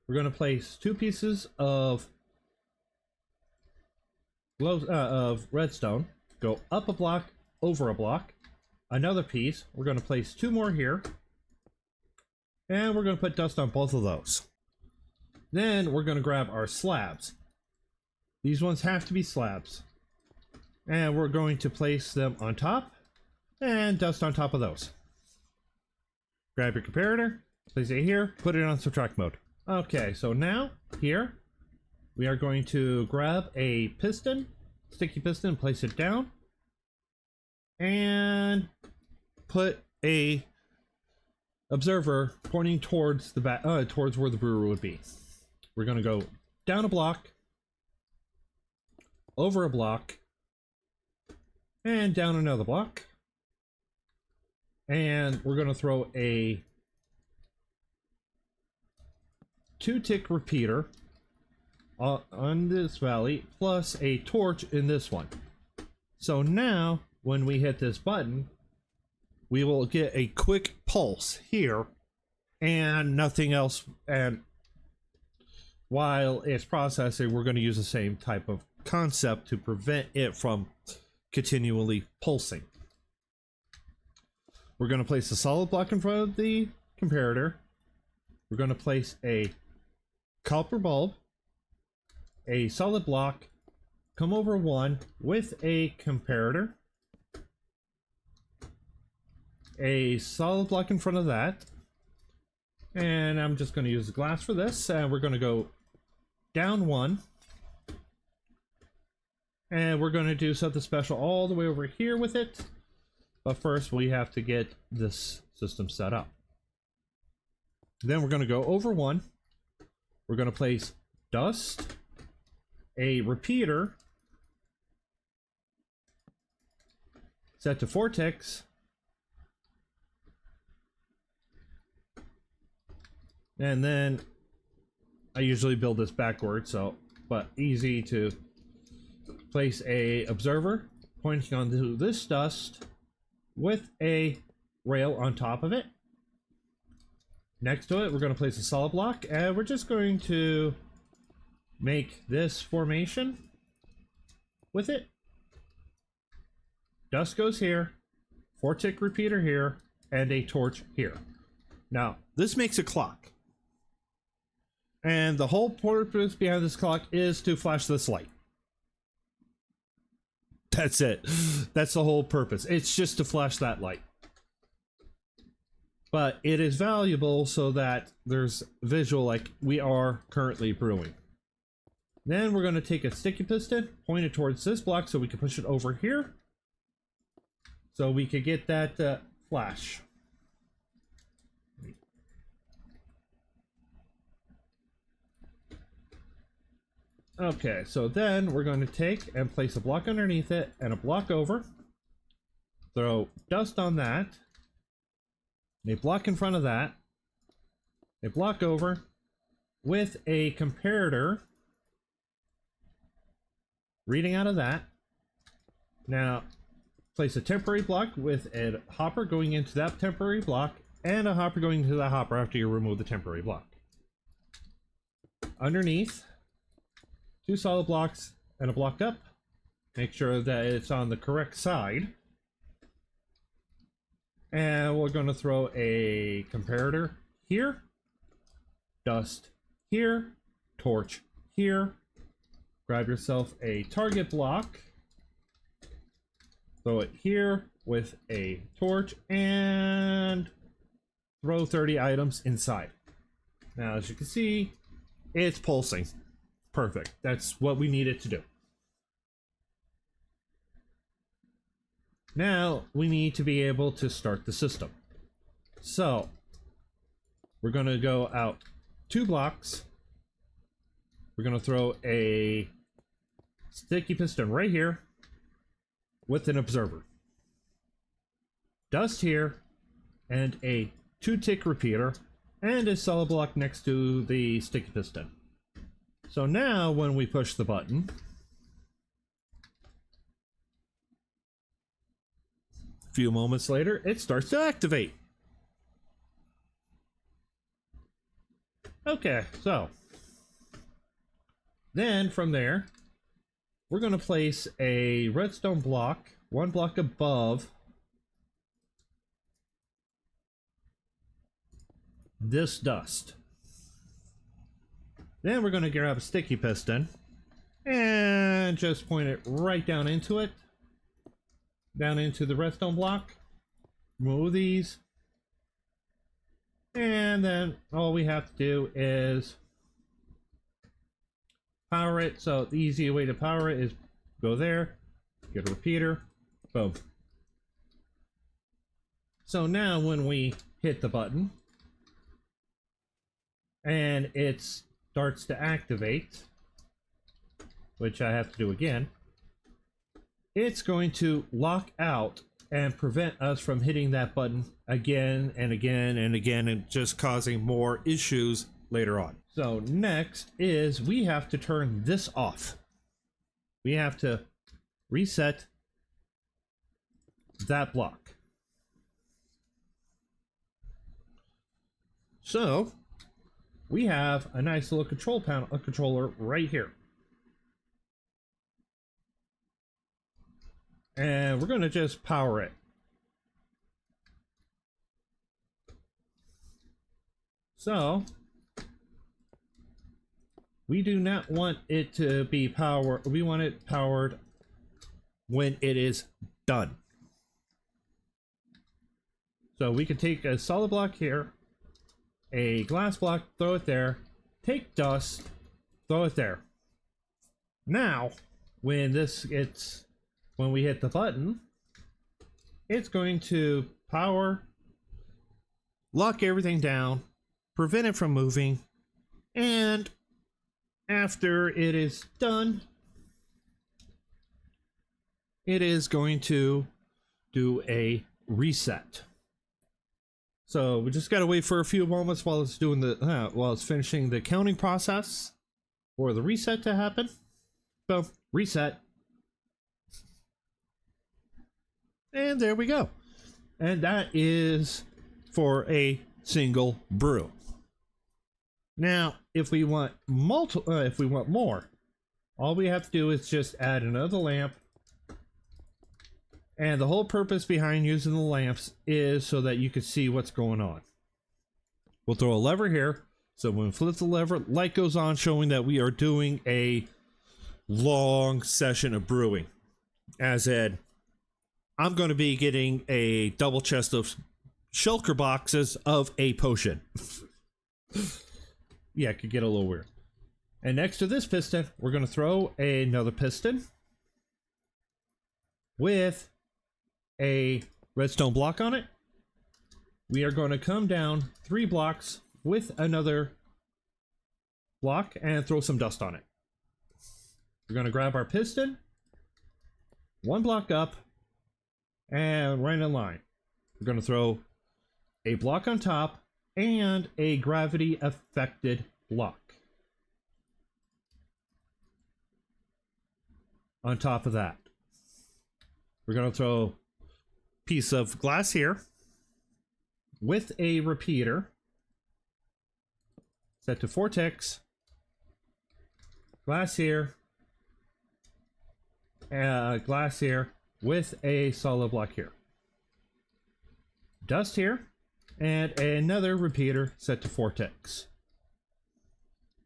we're going to place 2 pieces of of redstone, go up a block, over a block, another piece. We're going to place 2 more here, and we're going to put dust on both of those. Then we're going to grab our slabs. These ones have to be slabs, and we're going to place them on top and dust on top of those. Grab your comparator, place it here, put it on subtract mode. Okay, so now here we are going to grab a piston, sticky piston, place it down, and put a observer pointing towards the back, towards where the brewer would be. We're going to go down a block, over a block, and down another block. And we're going to throw a 2-tick repeater on this valley, plus a torch in this one. So now, when we hit this button, we will get a quick pulse here, and nothing else. And while it's processing, we're going to use the same type of concept to prevent it from continually pulsing. We're going to place a solid block in front of the comparator. We're going to place a copper bulb, a solid block, come over one with a comparator, a solid block in front of that, and I'm just going to use the glass for this, and we're going to go down one, and we're going to do something special all the way over here with it. But first we have to get this system set up. Then we're going to go over one. We're going to place dust, a repeater, set to 4 ticks, and then I usually build this backwards, but easy to place a observer pointing onto this dust with a rail on top of it. Next to it, we're going to place a solid block, and we're just going to make this formation with it. Dust goes here, 4-tick repeater here, and a torch here. Now, this makes a clock. And the whole purpose behind this clock is to flash this light. That's it. That's the whole purpose. It's just to flash that light. But it is valuable so that there's visual, like we are currently brewing. Then we're going to take a sticky piston, point it towards this block so we can push it over here, so we could get that flash. Okay, so then we're going to take and place a block underneath it and a block over. Throw dust on that. A block in front of that. A block over with a comparator reading out of that. Now, place a temporary block with a hopper going into that temporary block and a hopper going into that hopper after you remove the temporary block. Underneath, 2 solid blocks and a block up. Make sure that it's on the correct side. And we're going to throw a comparator here, dust here, torch here. Grab yourself a target block, throw it here with a torch, and throw 30 items inside. Now, as you can see, it's pulsing. Perfect. That's what we need it to do. Now we need to be able to start the system. So we're going to go out 2 blocks. We're going to throw a sticky piston right here with an observer. Dust here and a 2-tick repeater and a solid block next to the sticky piston. So now when we push the button, a few moments later, it starts to activate. Okay, so then from there, we're going to place a redstone block, one block above this dust. Then we're going to grab a sticky piston and just point it right down into it, down into the redstone block. Remove these, and then all we have to do is power it. So the easy way to power it is go there, get a repeater, boom. So now when we hit the button and it starts to activate, which I have to do again, it's going to lock out and prevent us from hitting that button again and again and again, and just causing more issues later on. So next is we have to turn this off. We have to reset that block. So we have a nice little control panel, a controller right here. And we're going to just power it. So we do not want it to be powered. We want it powered when it is done. So we can take a solid block here, a glass block, throw it there, take dust, throw it there. Now, when we hit the button, it's going to power, lock everything down, prevent it from moving, and after it is done, it is going to do a reset. So we just gotta wait for a few moments while it's doing the while it's finishing the counting process for the reset to happen. So reset. And there we go. And that is for a single brew. Now, if we want more, all we have to do is just add another lamp. And the whole purpose behind using the lamps is so that you can see what's going on. We'll throw a lever here. So when we flip the lever, light goes on, showing that we are doing a long session of brewing. As in, I'm going to be getting a double chest of shulker boxes of a potion. Yeah, it could get a little weird. And next to this piston, we're going to throw another piston with a redstone block on it. We are going to come down 3 blocks with another block and throw some dust on it. We're going to grab our piston, 1 block up, and right in line. We're going to throw a block on top and a gravity affected block on top of that. We're going to throw a piece of glass here with a repeater set to 4 ticks, glass here, glass here with a solid block here, dust here, and another repeater set to 4 ticks.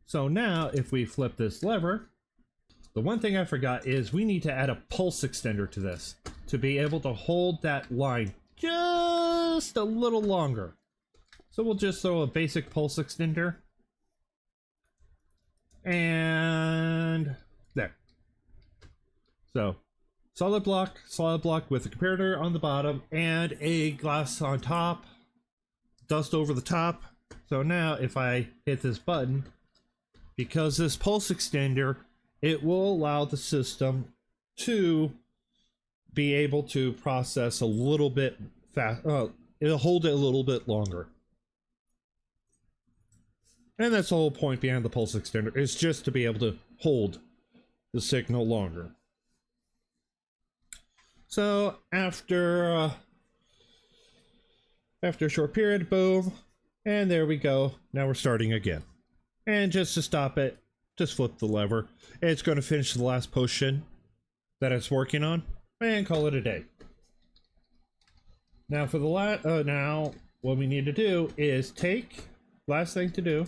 So now if we flip this lever, the one thing I forgot is we need to add a pulse extender to this to be able to hold that line just a little longer. So we'll just throw a basic pulse extender. And there. So solid block with a comparator on the bottom and a glass on top, dust over the top. So now if I hit this button, because this pulse extender, it will allow the system to be able to process a little bit fast. It'll hold it a little bit longer. And that's the whole point behind the pulse extender, is just to be able to hold the signal longer. So after a short period, boom, and there we go. Now we're starting again. And just to stop it, just flip the lever. It's going to finish the last potion that it's working on and call it a day. Now for the now what we need to do is last thing to do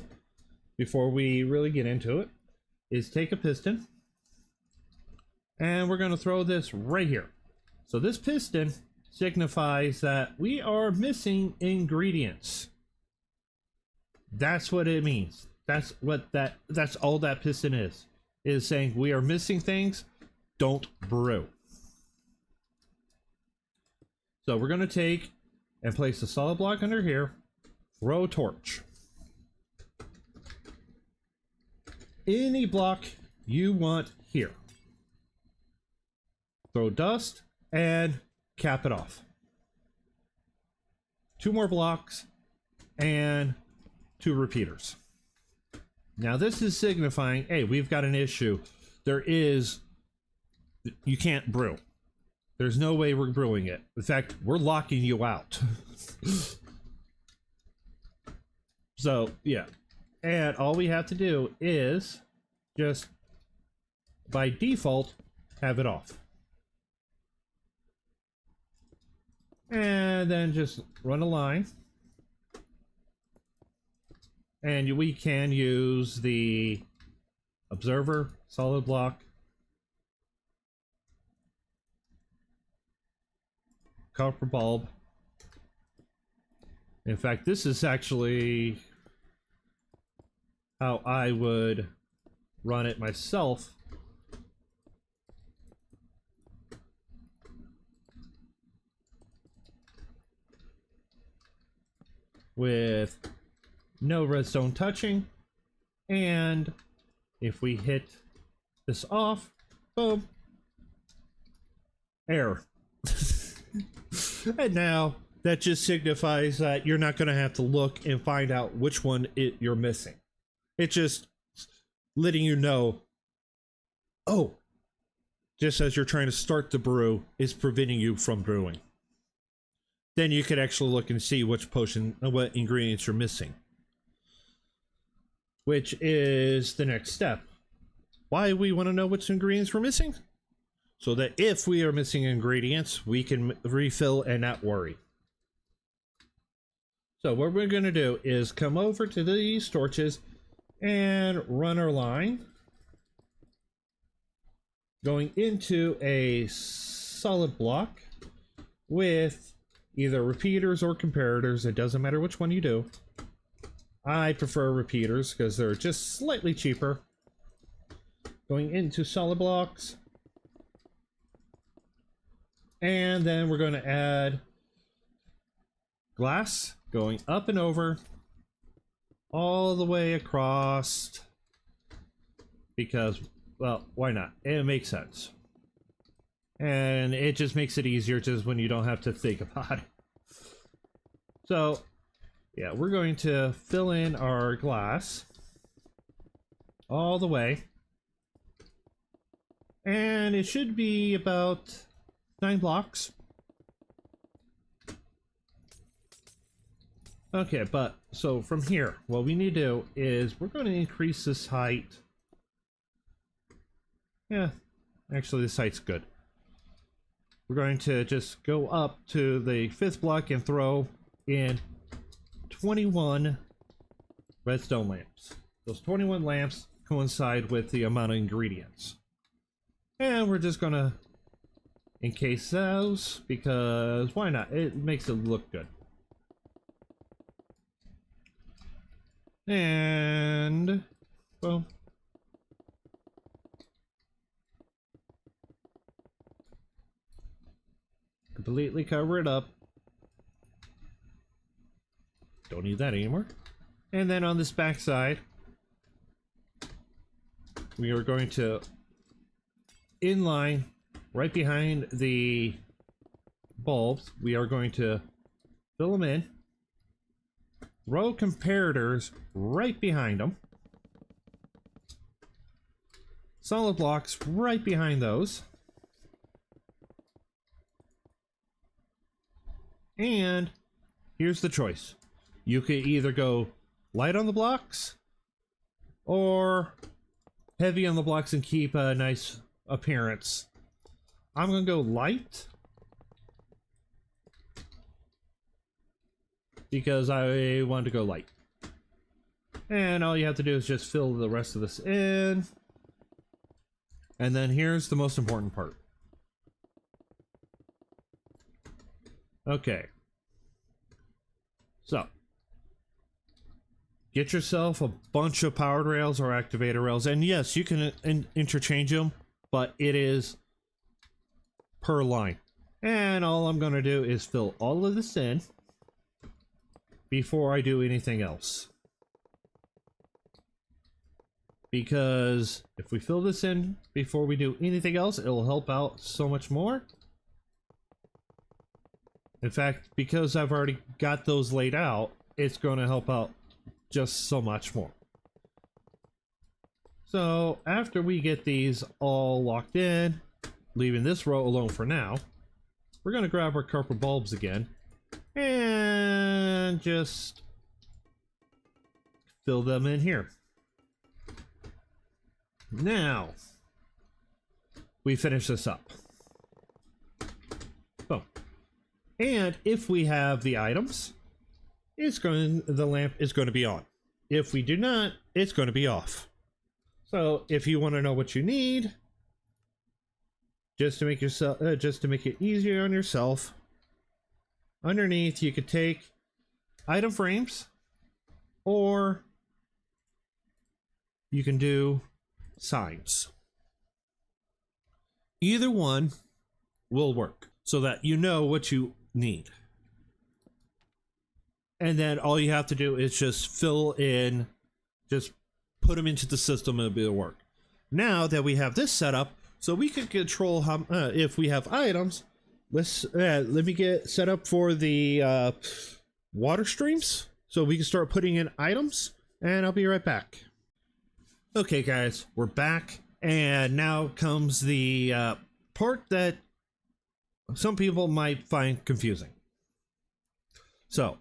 before we really get into it is take a piston, and we're going to throw this right here. So this piston signifies that we are missing ingredients. That's what it means. That's all that piston is saying we are missing things, don't brew. So we're going to take and place a solid block under here, throw a torch. Any block you want here. Throw dust and cap it off. 2 more blocks and 2 repeaters. Now this is signifying, hey, we've got an issue. You can't brew. There's no way we're brewing it. In fact, we're locking you out. So, yeah. And all we have to do is just, by default, have it off. And then just run a line. And we can use the observer, solid block, copper bulb. In fact, this is actually how I would run it myself. With no redstone touching, and if we hit this off, boom, error. And now that just signifies that you're not going to have to look and find out which one you're missing. It's just letting you know, oh, just as you're trying to start the brew is preventing you from brewing. Then you could actually look and see what ingredients you're missing. Which is the next step. Why we want to know which ingredients we're missing? So that if we are missing ingredients, we can refill and not worry. So what we're going to do is come over to these torches and run our line. Going into a solid block with either repeaters or comparators. It doesn't matter which one you do. I prefer repeaters because they're just slightly cheaper. Going into solid blocks. And then we're going to add glass going up and over all the way across because, well, why not? It makes sense. And it just makes it easier just when you don't have to think about it. So, yeah, we're going to fill in our glass all the way. And it should be about 9 blocks. Okay, but so from here, what we need to do is we're going to increase this height. Yeah, actually this height's good. We're going to just go up to the 5th block and throw in 21 redstone lamps. Those 21 lamps coincide with the amount of ingredients. And we're just going to encase those because why not? It makes it look good. And boom. Completely cover it up. Don't need that anymore. And then on this back side, we are going to inline right behind the bulbs. We are going to fill them in. Throw comparators right behind them. Solid blocks right behind those. And here's the choice. You could either go light on the blocks or heavy on the blocks and keep a nice appearance. I'm gonna go light because I wanted to go light. And all you have to do is just fill the rest of this in. And then here's the most important part. Okay. So, get yourself a bunch of powered rails or activator rails. And yes, you can interchange them, but it is per line. And all I'm going to do is fill all of this in before I do anything else. Because if we fill this in before we do anything else, it'll help out so much more. In fact, because I've already got those laid out, it's going to help out just so much more. So after we get these all locked in, leaving this row alone for now, we're going to grab our copper bulbs again and just fill them in here. Now we finish this up. Boom. And if we have the items, the lamp is going to be on. If we do not, it's going to be off. So if you want to know what you need, just to make it easier on yourself, underneath you could take item frames, or you can do signs. Either one will work so that you know what you need. And then all you have to do is just fill in, just put them into the system and it'll work. Now that we have this set up, so we can control how, if we have items, let me get set up for the water streams so we can start putting in items, and I'll be right back. Okay guys, we're back, and now comes the part that some people might find confusing. So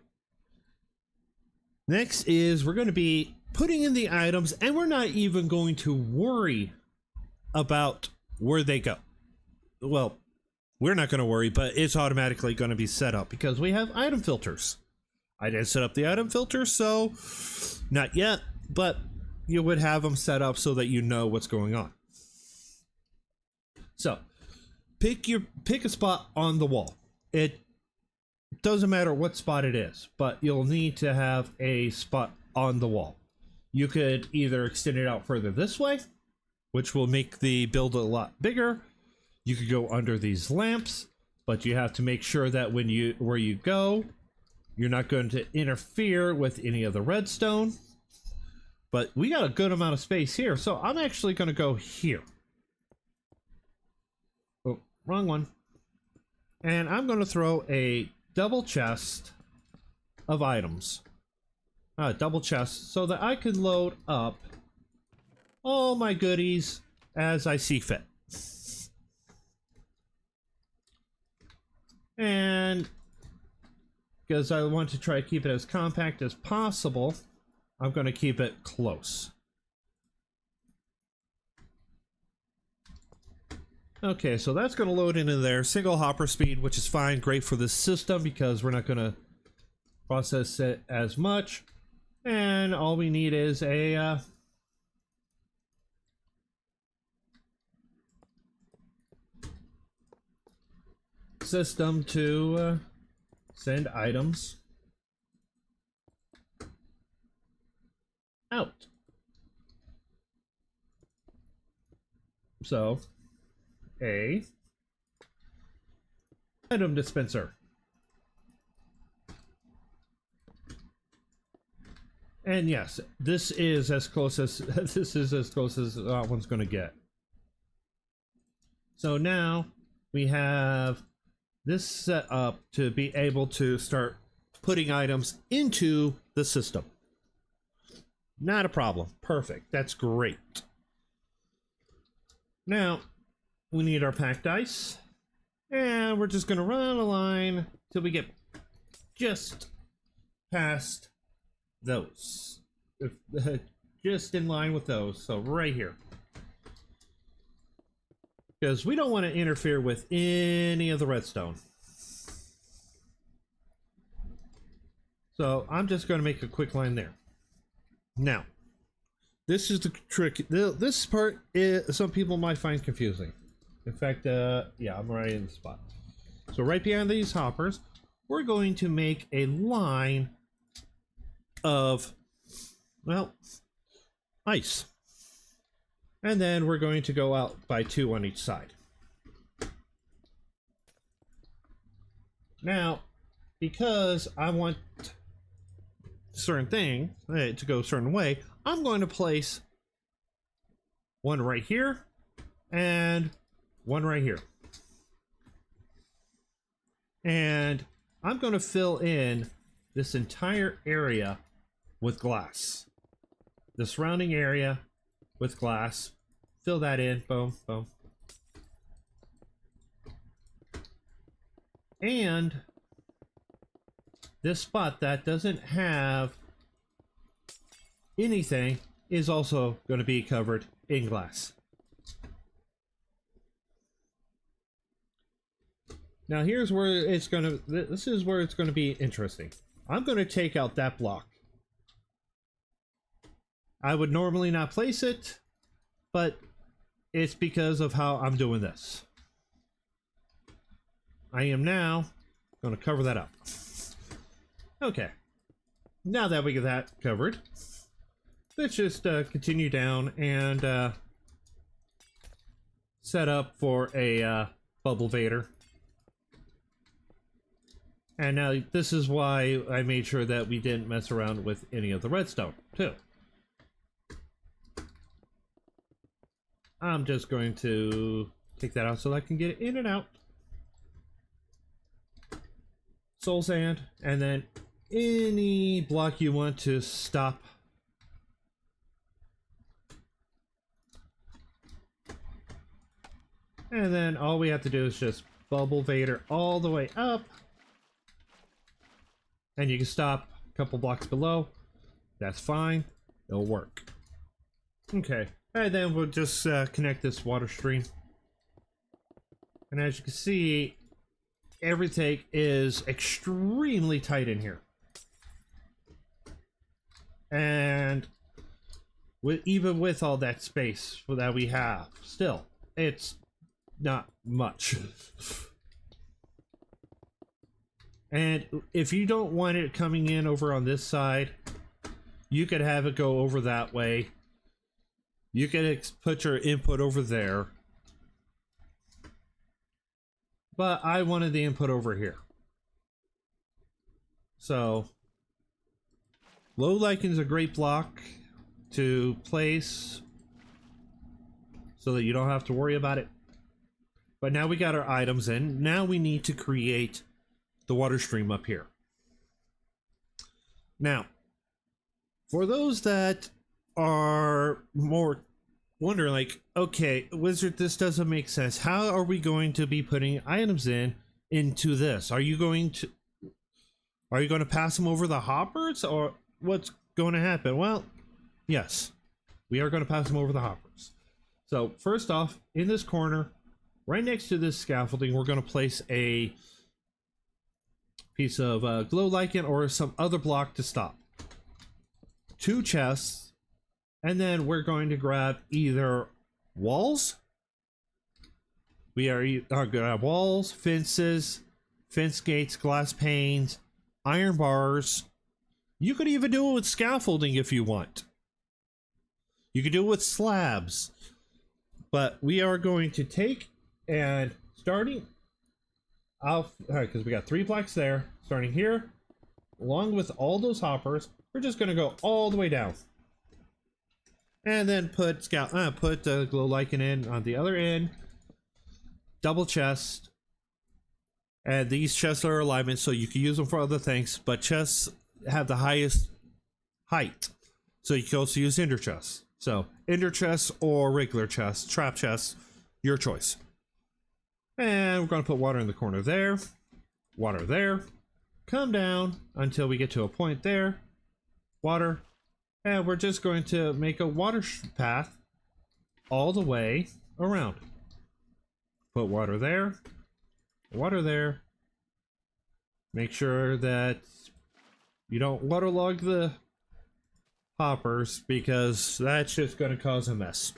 next is we're going to be putting in the items, and we're not even going to worry about where they go. Well, we're not going to worry, but it's automatically going to be set up because we have item filters. I didn't set up the item filter, so not yet, but you would have them set up so that you know what's going on. So pick a spot on the wall. It doesn't matter what spot it is, but you'll need to have a spot on the wall. You could either extend it out further this way, which will make the build a lot bigger. You could go under these lamps, but you have to make sure that where you go, you're not going to interfere with any of the redstone. But we got a good amount of space here, so I'm actually going to go here. Oh, wrong one. And I'm going to throw a double chest of items. Double chest, so that I can load up all my goodies as I see fit. And because I want to try to keep it as compact as possible, I'm going to keep it close. Okay, so that's going to load into there. Single hopper speed, which is fine. Great for this system because we're not going to process it as much. And all we need is a system to send items out. So a item dispenser. And yes, this is as close as that one's going to get. So now we have this set up to be able to start putting items into the system. Not a problem. Perfect. That's great. Now we need our packed ice, and we're just going to run a line till we get just past those, just in line with those. So right here. because we don't want to interfere with any of the redstone. So I'm just going to make a quick line there. Now, this is the trick. This part is, some people might find confusing. In fact, yeah, I'm right in the spot. So right behind these hoppers, we're going to make a line of, well, ice. And then we're going to go out by 2 on each side. Now, because I want certain thing to go a certain way, I'm going to place one right here and one right here. And I'm going to fill in this entire area with glass. The surrounding area with glass. Fill that in. Boom, boom. And this spot that doesn't have anything is also going to be covered in glass. Now here's where it's going to, this is where it's going to be interesting. I'm going to take out that block. I would normally not place it, but it's because of how I'm doing this. I am now going to cover that up. Okay, now that we get that covered, let's just continue down and set up for a bubble vader. And now this is why I made sure that we didn't mess around with any of the redstone too. I'm just going to take that out so I can get it in and out. Soul sand, and then any block you want to stop. And then all we have to do is just bubble vader all the way up. And you can stop a couple blocks below. That's fine. It'll work. Okay. And then we'll just connect this water stream. And as you can see, everything is extremely tight in here. And even with all that space that we have, still, it's not much. And if you don't want it coming in over on this side, you could have it go over that way. You could put your input over there. But I wanted the input over here. So, low lichen is a great block to place so that you don't have to worry about it. But now we got our items in. Now we need to create the water stream up here. Now, for those that are more wondering, like, okay, Wizard, this doesn't make sense. How are we going to be putting items into this? Are you going to pass them over the hoppers, or what's going to happen? Well, yes, we are going to pass them over the hoppers. So first off, in this corner, right next to this scaffolding, we're going to place a piece of glow lichen or some other block to stop. 2 chests, and then we're going to grab either walls. We are going to have walls, fences, fence gates, glass panes, iron bars. You could even do it with scaffolding if you want. You could do it with slabs. But we are going to take and starting out, because we got 3 blocks there, starting here, along with all those hoppers, we're just going to go all the way down. And then put glow lichen in on the other end, double chest, and these chests are alignment, so you can use them for other things, but chests have the highest height, so you can also use ender chests. So ender chests or regular chests, trap chests, your choice. And we're going to put water in the corner there, water there, come down until we get to a point there, water. And we're just going to make a water path all the way around. Put water there, water there. Make sure that you don't waterlog the hoppers because that's just going to cause a mess.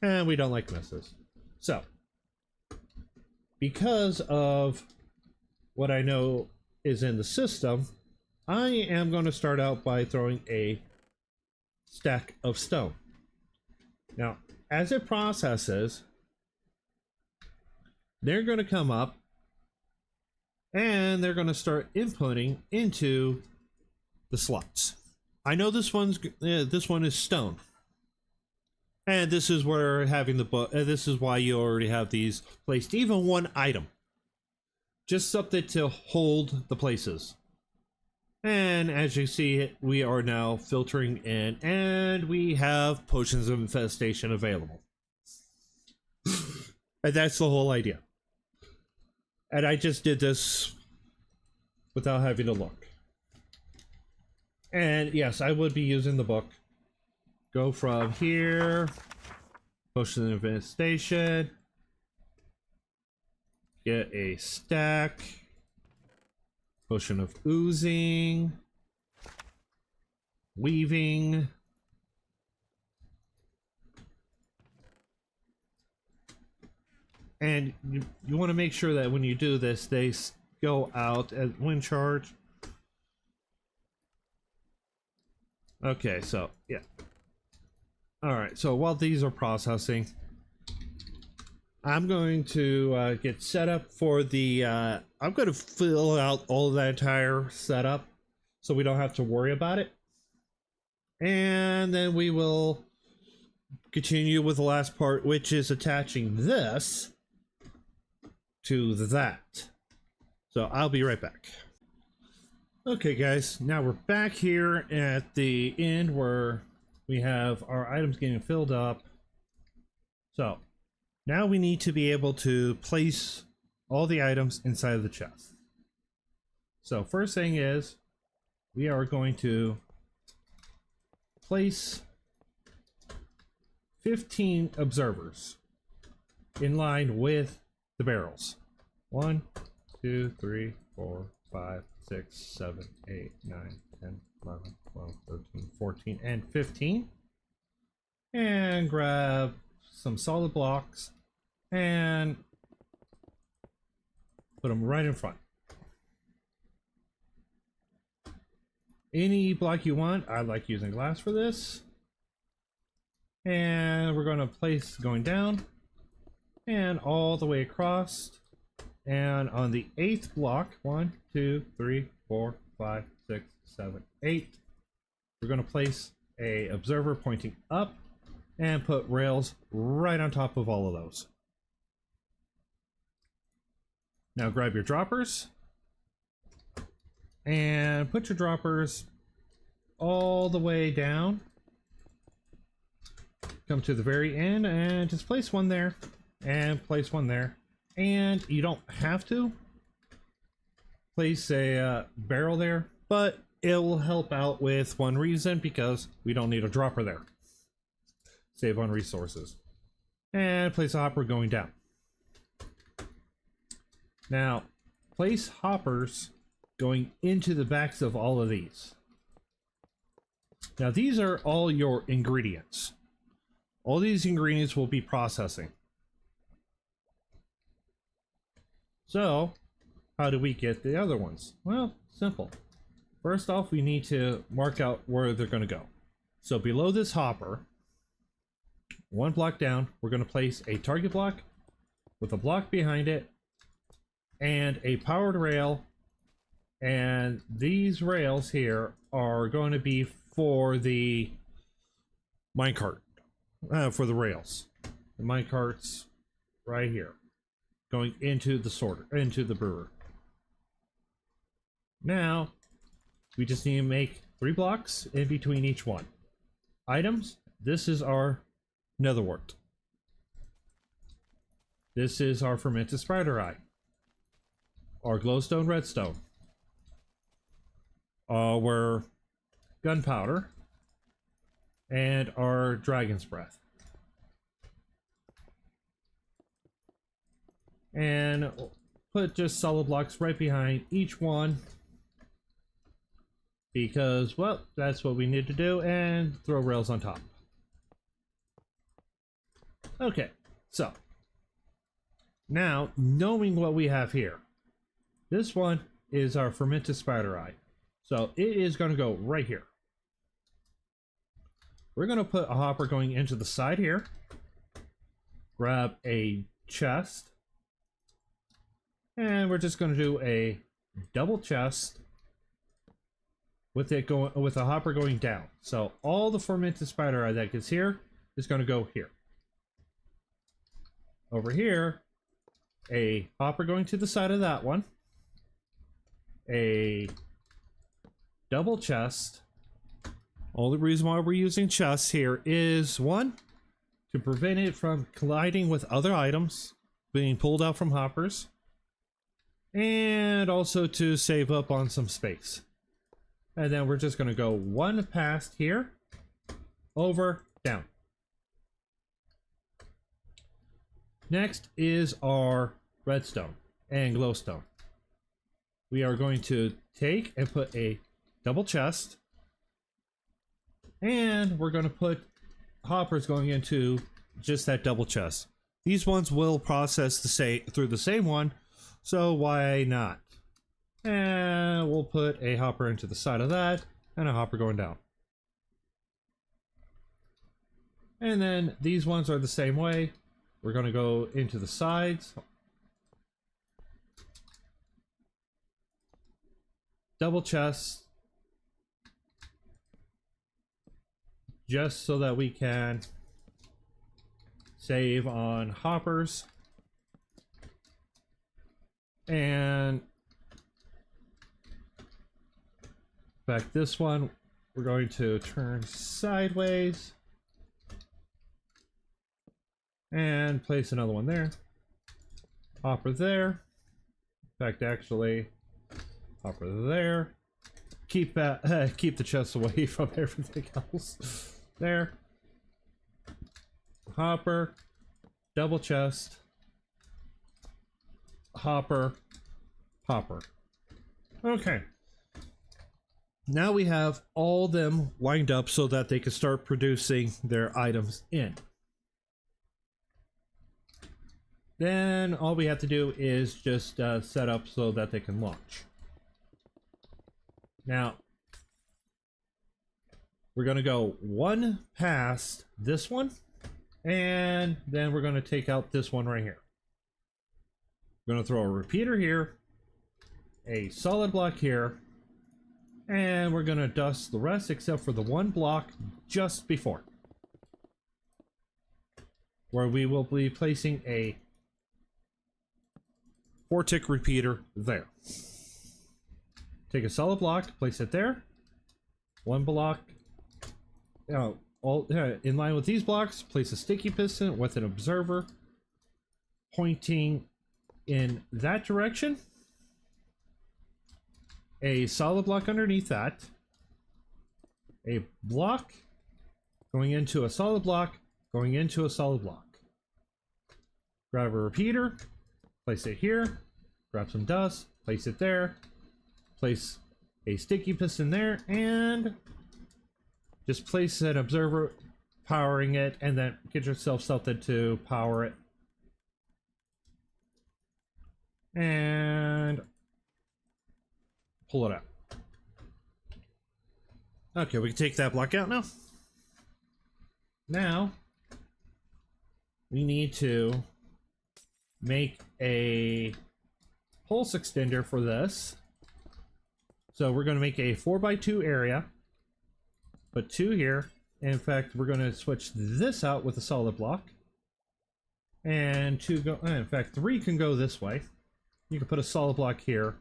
And we don't like messes. So, because of what I know is in the system, I am going to start out by throwing a stack of stone. Now, as it processes, they're going to come up and they're going to start inputting into the slots. I know this one is stone, and this is where having the book. This is why you already have these placed. Even one item, just something to hold the places. And as you see, we are now filtering in, and we have potions of infestation available. And that's the whole idea. And I just did this without having to look. And yes, I would be using the book. Go from here, potion of infestation, get a stack, potion of oozing, weaving, and you want to make sure that when you do this, they go out at wind charge. Okay, so yeah. All right, so while these are processing, I'm going to get set up for the, I'm going to fill out all of that entire setup so we don't have to worry about it. And then we will continue with the last part, which is attaching this to that. So I'll be right back. Okay guys, now we're back here at the end where we have our items getting filled up. So now we need to be able to place all the items inside of the chest. So first thing is we are going to place 15 observers in line with the barrels. 1, 2, 3, 4, 5, 6, 7, 8, 9, 10, 11, 12, 13, 14, and 15. And grab some solid blocks and put them right in front. Any block you want. I like using glass for this. And we're going to place going down and all the way across. And on the 8th block, 1, 2, 3, 4, 5, 6, 7, 8, we're going to place a observer pointing up and put rails right on top of all of those. Now grab your droppers and put your droppers all the way down. Come to the very end and just place one there and place one there. And you don't have to place a barrel there, but it will help out with one reason, because we don't need a dropper there. Save on resources. And place a hopper going down. Now, place hoppers going into the backs of all of these. Now, these are all your ingredients. All these ingredients will be processing. So, how do we get the other ones? Well, simple. First off, we need to mark out where they're going to go. So below this hopper, one block down, we're going to place a target block with a block behind it and a powered rail. And these rails here are going to be for the minecart, for the rails. The minecart's right here, going into the sorter, into the brewer. Now, we just need to make 3 blocks in between each one. Items, this is our netherwort. This is our fermented spider eye. Our glowstone redstone. Our gunpowder. And our dragon's breath. and put just solid blocks right behind each one, because, well, that's what we need to do, and throw rails on top. Okay, so now knowing what we have here, this one is our fermented spider eye, so it is going to go right here. We're going to put a hopper going into the side here, grab a chest, and we're just going to do a double chest with it going, with a hopper going down. So all the fermented spider eye that gets here is going to go here. Over here, a hopper going to the side of that one, a double chest. Only reason why we're using chests here is, one, to prevent it from colliding with other items being pulled out from hoppers, and also to save up on some space. And then we're just going to go one past here, over, down. Next is our redstone and glowstone. We are going to take and put a double chest, and we're going to put hoppers going into just that double chest. These ones will process through the same one, so why not? And we'll put a hopper into the side of that, and a hopper going down. And then these ones are the same way. We're going to go into the sides, double chest, just so that we can save on hoppers. And back this one, we're going to turn sideways and place another one there. Hopper there. In fact, actually, hopper there. Keep the chest away from everything else. There. Hopper. Double chest. Hopper. Hopper. Okay. Now we have all them lined up so that they can start producing their items in. Then all we have to do is just set up so that they can launch. Now, we're going to go one past this one, and then we're going to take out this one right here. We're going to throw a repeater here, a solid block here, and we're going to dust the rest except for the one block just before, where we will be placing a 4-tick repeater there. Take a solid block, place it there. One block, in line with these blocks, place a sticky piston with an observer pointing in that direction. A solid block underneath that. A block going into a solid block, going into a solid block. Grab a repeater, place it here, grab some dust, place it there, place a sticky piston there, and just place an observer powering it, and then get yourself something to power it. And pull it out. Okay, we can take that block out now. Now, we need to make a pulse extender for this. So we're going to make a 4x2 area. Put 2 here. In fact, we're going to switch this out with a solid block. And 2 go, in fact, 3 can go this way. You can put a solid block here.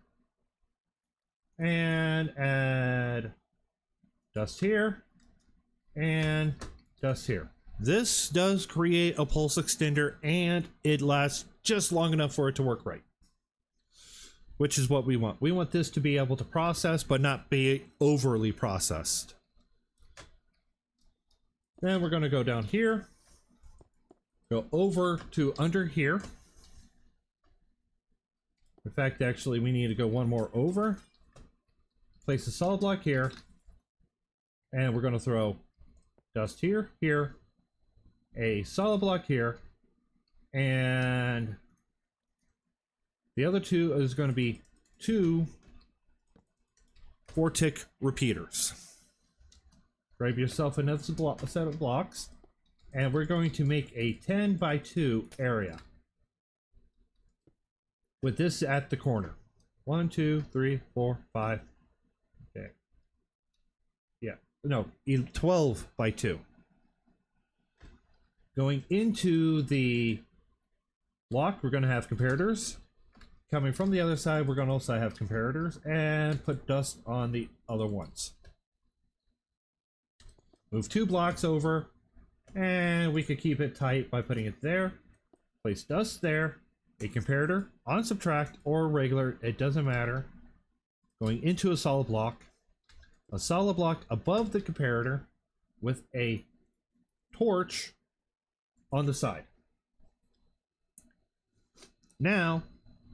And add dust here. And dust here. This does create a pulse extender, and it lasts just long enough for it to work right. Which is what we want. We want this to be able to process, but not be overly processed. Then we're going to go down here. Go over to under here. In fact, actually, we need to go one more over. Place a solid block here. And we're going to throw dust here, here, a solid block here, and the other two is going to be 2 4-tick repeaters. Grab yourself another set of blocks, and we're going to make a 10 by 2 area with this at the corner. 1, 2, 3, 4, 5. Okay. Yeah, no, 12 by 2. Going into the block, we're going to have comparators. Coming from the other side, we're going to also have comparators, and put dust on the other ones. Move 2 blocks over, and we could keep it tight by putting it there. Place dust there, a comparator on subtract or regular, it doesn't matter. Going into a solid block above the comparator with a torch on the side. Now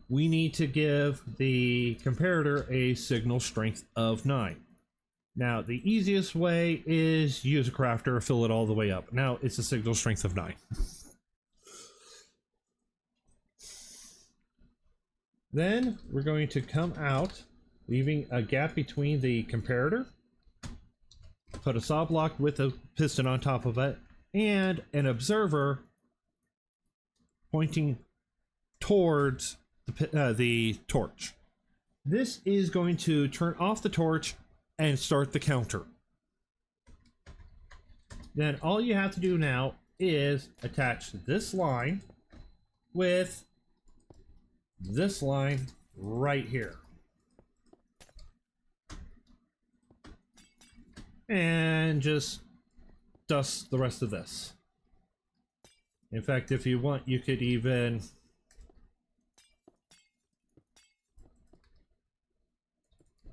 we need to give the comparator a signal strength of 9. Now the easiest way is use a crafter, fill it all the way up. Now it's a signal strength of 9. Then we're going to come out, leaving a gap between the comparator, put a saw block with a piston on top of it, and an observer pointing towards the torch. This is going to turn off the torch and start the counter. Then all you have to do now is attach this line with this line right here. And just dust the rest of this. In fact, if you want, you could even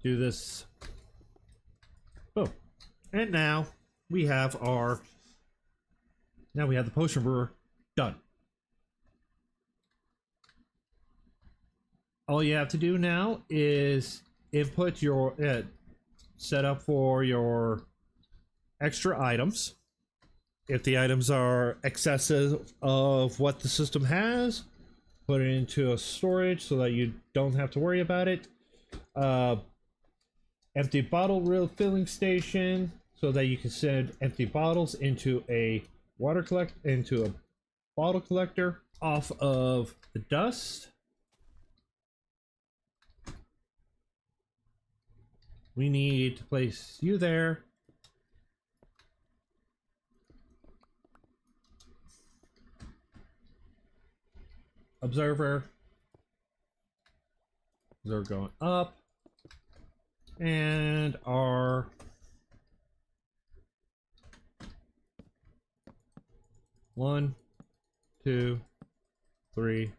do this. Boom. And now we have our, the potion brewer done. All you have to do now is input your set up for your extra items. If the items are excessive of what the system has, put it into a storage so that you don't have to worry about it. Empty bottle refilling station so that you can send empty bottles into a bottle collector off of the dust. We need to place you there. Observer. Observer going up. And our one, 2, 3,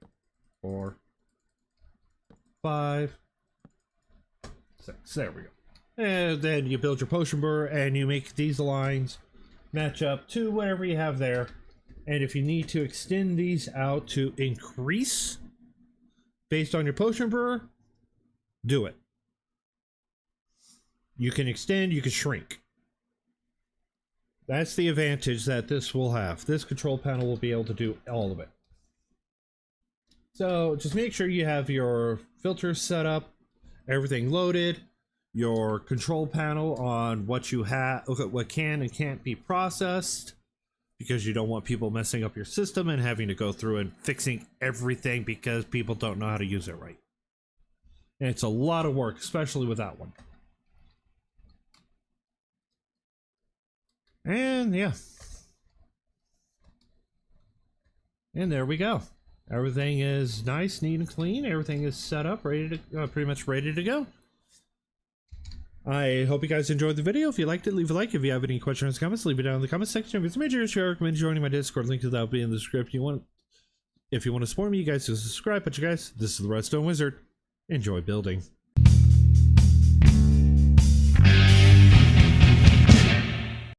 4, 5, 6. There we go. And then you build your potion brewer and you make these lines match up to whatever you have there. And if you need to extend these out to increase based on your potion brewer, do it. You can extend, you can shrink. That's the advantage that this will have. This control panel will be able to do all of it. So just make sure you have your filters set up, everything loaded, your control panel on what you have, what can and can't be processed, because you don't want people messing up your system and having to go through and fixing everything because people don't know how to use it right. And it's a lot of work, especially with that one. And yeah. And there we go. Everything is nice, neat, and clean. Everything is set up, ready to pretty much ready to go. I hope you guys enjoyed the video. If you liked it, leave a like. If you have any questions or comments, leave it down in the comment section. If it's major issue, I recommend joining my Discord. Link to that will be in the description. If you want to support me, you guys can subscribe. But you guys, this is the Redstone Wizard. Enjoy building.